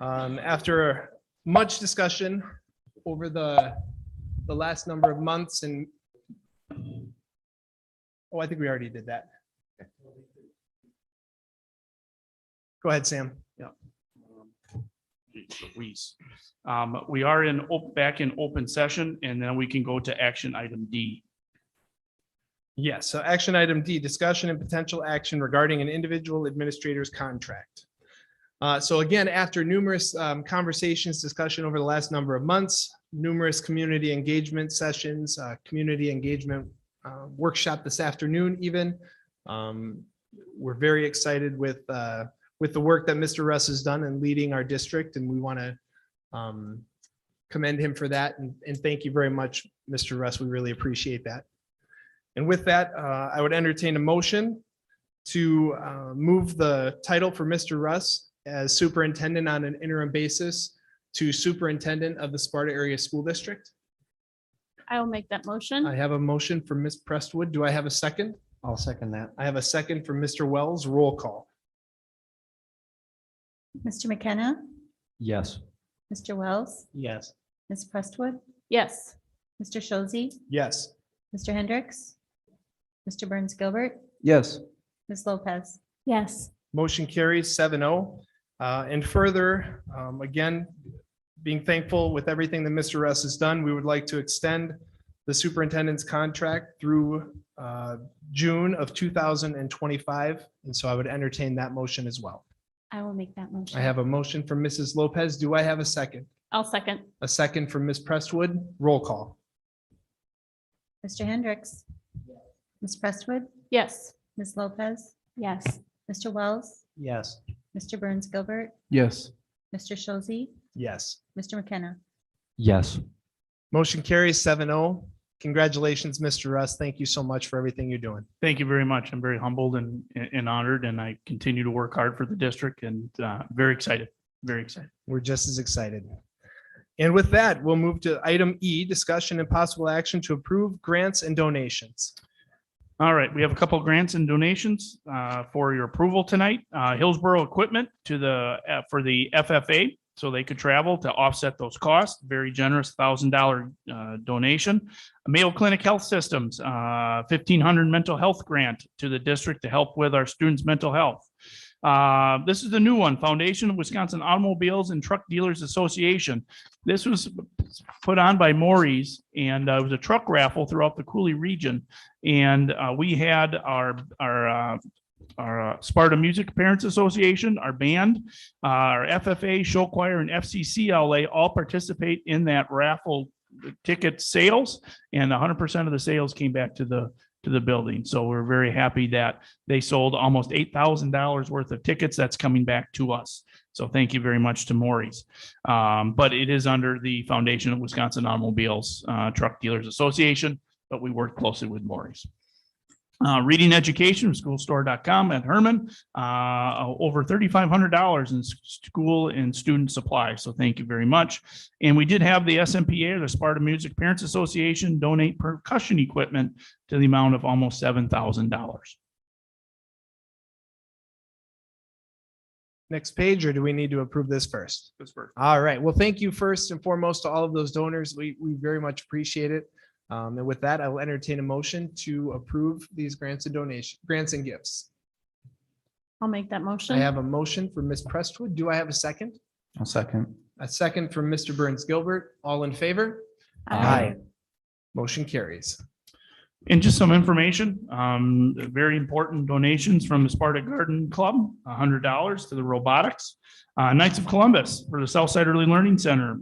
After much discussion over the last number of months and I think we already did that. Go ahead, Sam. Yeah. We are back in open session, and then we can go to action item D. Yes, so action item D, discussion and potential action regarding an individual administrator's contract. So again, after numerous conversations, discussion over the last number of months, numerous community engagement sessions, community engagement workshop this afternoon even. We're very excited with the work that Mr. Russ has done in leading our district, and we want to commend him for that. And thank you very much, Mr. Russ. We really appreciate that. And with that, I would entertain a motion to move the title for Mr. Russ as superintendent on an interim basis to superintendent of the Sparta Area School District. I will make that motion. I have a motion from Ms. Prestwood. Do I have a second? I'll second that. I have a second from Mr. Wells. Roll call. Mr. McKenna, Yes. Mr. Wells, Yes. Ms. Prestwood, Yes. Mr. Shozi, Yes. Mr. Hendricks, Mr. Burns Gilbert, Yes. Ms. Lopez. Yes. Motion carries 7-0. And further, again, being thankful with everything that Mr. Russ has done, we would like to extend the superintendent's contract through June of 2025. And so I would entertain that motion as well. I will make that motion. I have a motion from Mrs. Lopez. Do I have a second? I'll second. A second from Ms. Prestwood. Roll call. Mr. Hendricks, Ms. Prestwood, Yes. Ms. Lopez, Yes. Mr. Wells, Yes. Mr. Burns Gilbert, Yes. Mr. Shozi, Yes. Mr. McKenna. Yes. Motion carries 7-0. Congratulations, Mr. Russ. Thank you so much for everything you're doing. Thank you very much. I'm very humbled and honored, and I continue to work hard for the district and very excited, very excited. We're just as excited. And with that, we'll move to item E, discussion and possible action to approve grants and donations. All right, we have a couple of grants and donations for your approval tonight. Hillsborough Equipment for the FFA, so they could travel to offset those costs. Very generous $1,000 donation. Mayo Clinic Health Systems, 1,500 mental health grant to the district to help with our students' mental health. This is the new one, Foundation of Wisconsin Automobiles and Truck Dealers Association. This was put on by Maury's, and it was a truck raffle throughout the Cooley region. And we had our Sparta Music Parents Association, our band, our FFA, show choir, and FCCLA all participate in that raffle ticket sales, and 100% of the sales came back to the building. So we're very happy that they sold almost $8,000 worth of tickets. That's coming back to us. So thank you very much to Maury's. But it is under the Foundation of Wisconsin Automobiles Truck Dealers Association, but we work closely with Maury's. Reading education, schoolstore.com at Herman, over $3,500 in school and student supplies. So thank you very much. And we did have the SMPA, the Sparta Music Parents Association, donate percussion equipment to the amount of almost $7,000. Next page, or do we need to approve this first? This first. All right. Well, thank you first and foremost to all of those donors. We very much appreciate it. And with that, I will entertain a motion to approve these grants and gifts. I'll make that motion. I have a motion for Ms. Prestwood. Do I have a second? I'll second. A second from Mr. Burns Gilbert. All in favor? Aye. Motion carries. And just some information, very important donations from the Sparta Garden Club, $100 to the robotics. Knights of Columbus for the Southside Early Learning Center,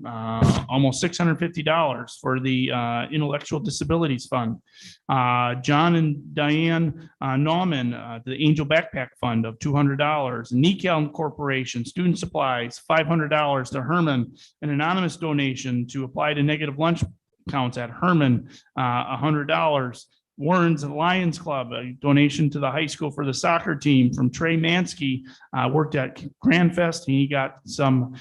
almost $650 for the Intellectual Disabilities Fund. John and Diane Nauman, the Angel Backpack Fund of $200. Nical Corporation, Student Supplies, $500 to Herman, an anonymous donation to apply to negative lunch counts at Herman, $100. Warren's Lions Club, a donation to the high school for the soccer team from Trey Mansky, worked at Grand Fest, and he got some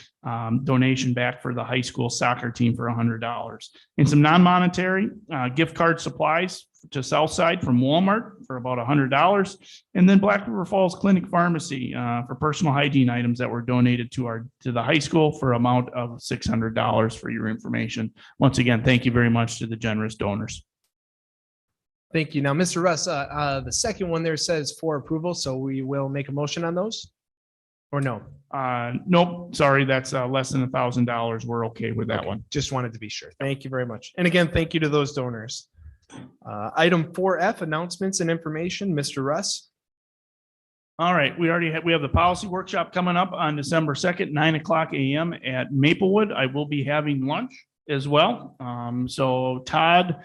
donation back for the high school soccer team for $100. And some non-monetary gift card supplies to Southside from Walmart for about $100. And then Black River Falls Clinic Pharmacy for personal hygiene items that were donated to the high school for amount of $600 for your information. Once again, thank you very much to the generous donors. Thank you. Now, Mr. Russ, the second one there says for approval, so we will make a motion on those? Or no? Nope, sorry, that's less than $1,000. We're okay with that one. Just wanted to be sure. Thank you very much. And again, thank you to those donors. Item 4F, announcements and information, Mr. Russ. All right, we have the policy workshop coming up on December 2nd, 9:00 a.m. at Maplewood. I will be having lunch as well. So Todd,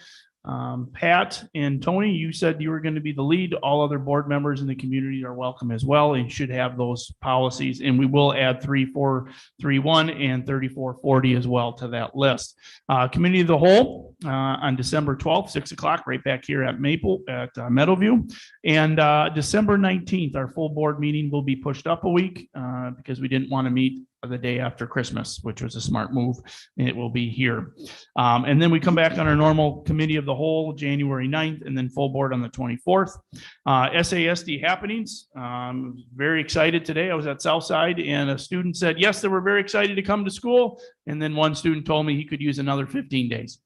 Pat and Tony, you said you were going to be the lead. All other board members in the community are welcome as well and should have those policies. And we will add 3431 and 3440 as well to that list. Committee of the whole on December 12th, 6:00, right back here at Meadowview. And December 19th, our full board meeting will be pushed up a week because we didn't want to meet the day after Christmas, which was a smart move, and it will be here. And then we come back on our normal committee of the whole, January 9th, and then full board on the 24th. SASD happenings. Very excited today. I was at Southside and a student said, yes, they were very excited to come to school. And then one student told me he could use another 15 days.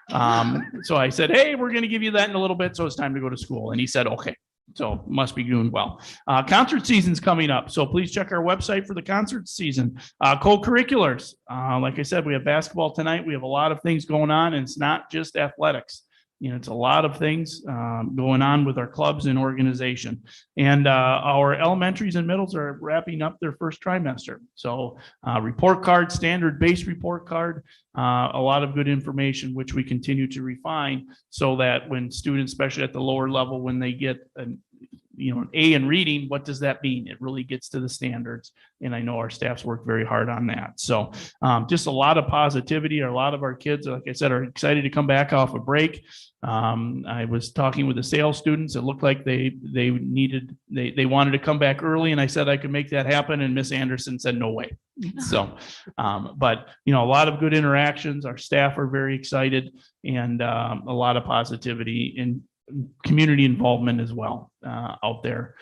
So I said, hey, we're going to give you that in a little bit. So it's time to go to school. And he said, okay. So must be doing well. Concert season's coming up. So please check our website for the concert season. Co-curriculars. Like I said, we have basketball tonight. We have a lot of things going on, and it's not just athletics. It's a lot of things going on with our clubs and organization. And our elementaries and middles are wrapping up their first trimester. So report card, standard base report card, a lot of good information, which we continue to refine so that when students, especially at the lower level, when they get an A in reading, what does that mean? It really gets to the standards. And I know our staff's worked very hard on that. So just a lot of positivity. A lot of our kids, like I said, are excited to come back off a break. I was talking with the sales students. It looked like they wanted to come back early, and I said I could make that happen. And Miss Anderson said, no way. So, but a lot of good interactions. Our staff are very excited, and a lot of positivity and community involvement as well out there.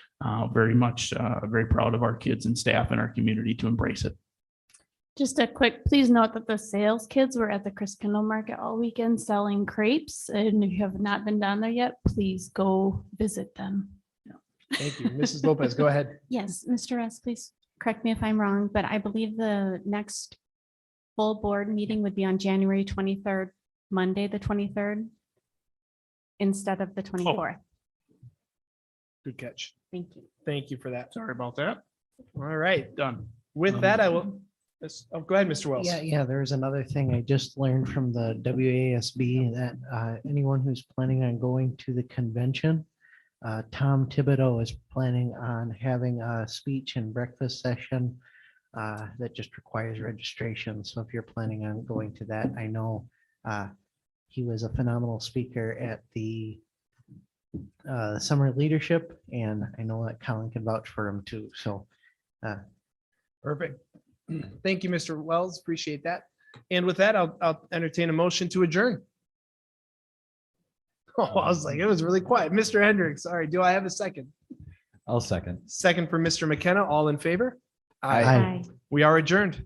Very much, very proud of our kids and staff in our community to embrace it. Just a quick, please note that the sales kids were at the Chris Kendall Market all weekend selling crepes. And if you have not been down there yet, please go visit them. Thank you. Mrs. Lopez, go ahead. Yes, Mr. Russ, please correct me if I'm wrong, but I believe the next full board meeting would be on January 23rd, Monday, the 23rd, instead of the 24th. Good catch. Thank you. Thank you for that. Sorry about that. All right. Done. With that, I will. Go ahead, Mr. Wells. Yeah, there's another thing I just learned from the WASB that anyone who's planning on going to the convention, Tom Thibodeau is planning on having a speech and breakfast session that just requires registration. So if you're planning on going to that, I know he was a phenomenal speaker at the summer leadership, and I know that Colin can vouch for him too. So perfect. Thank you, Mr. Wells. Appreciate that. And with that, I'll entertain a motion to adjourn. Oh, I was like, it was really quiet. Mr. Hendricks, all right, do I have a second? I'll second. Second for Mr. McKenna, all in favor? Aye. We are adjourned.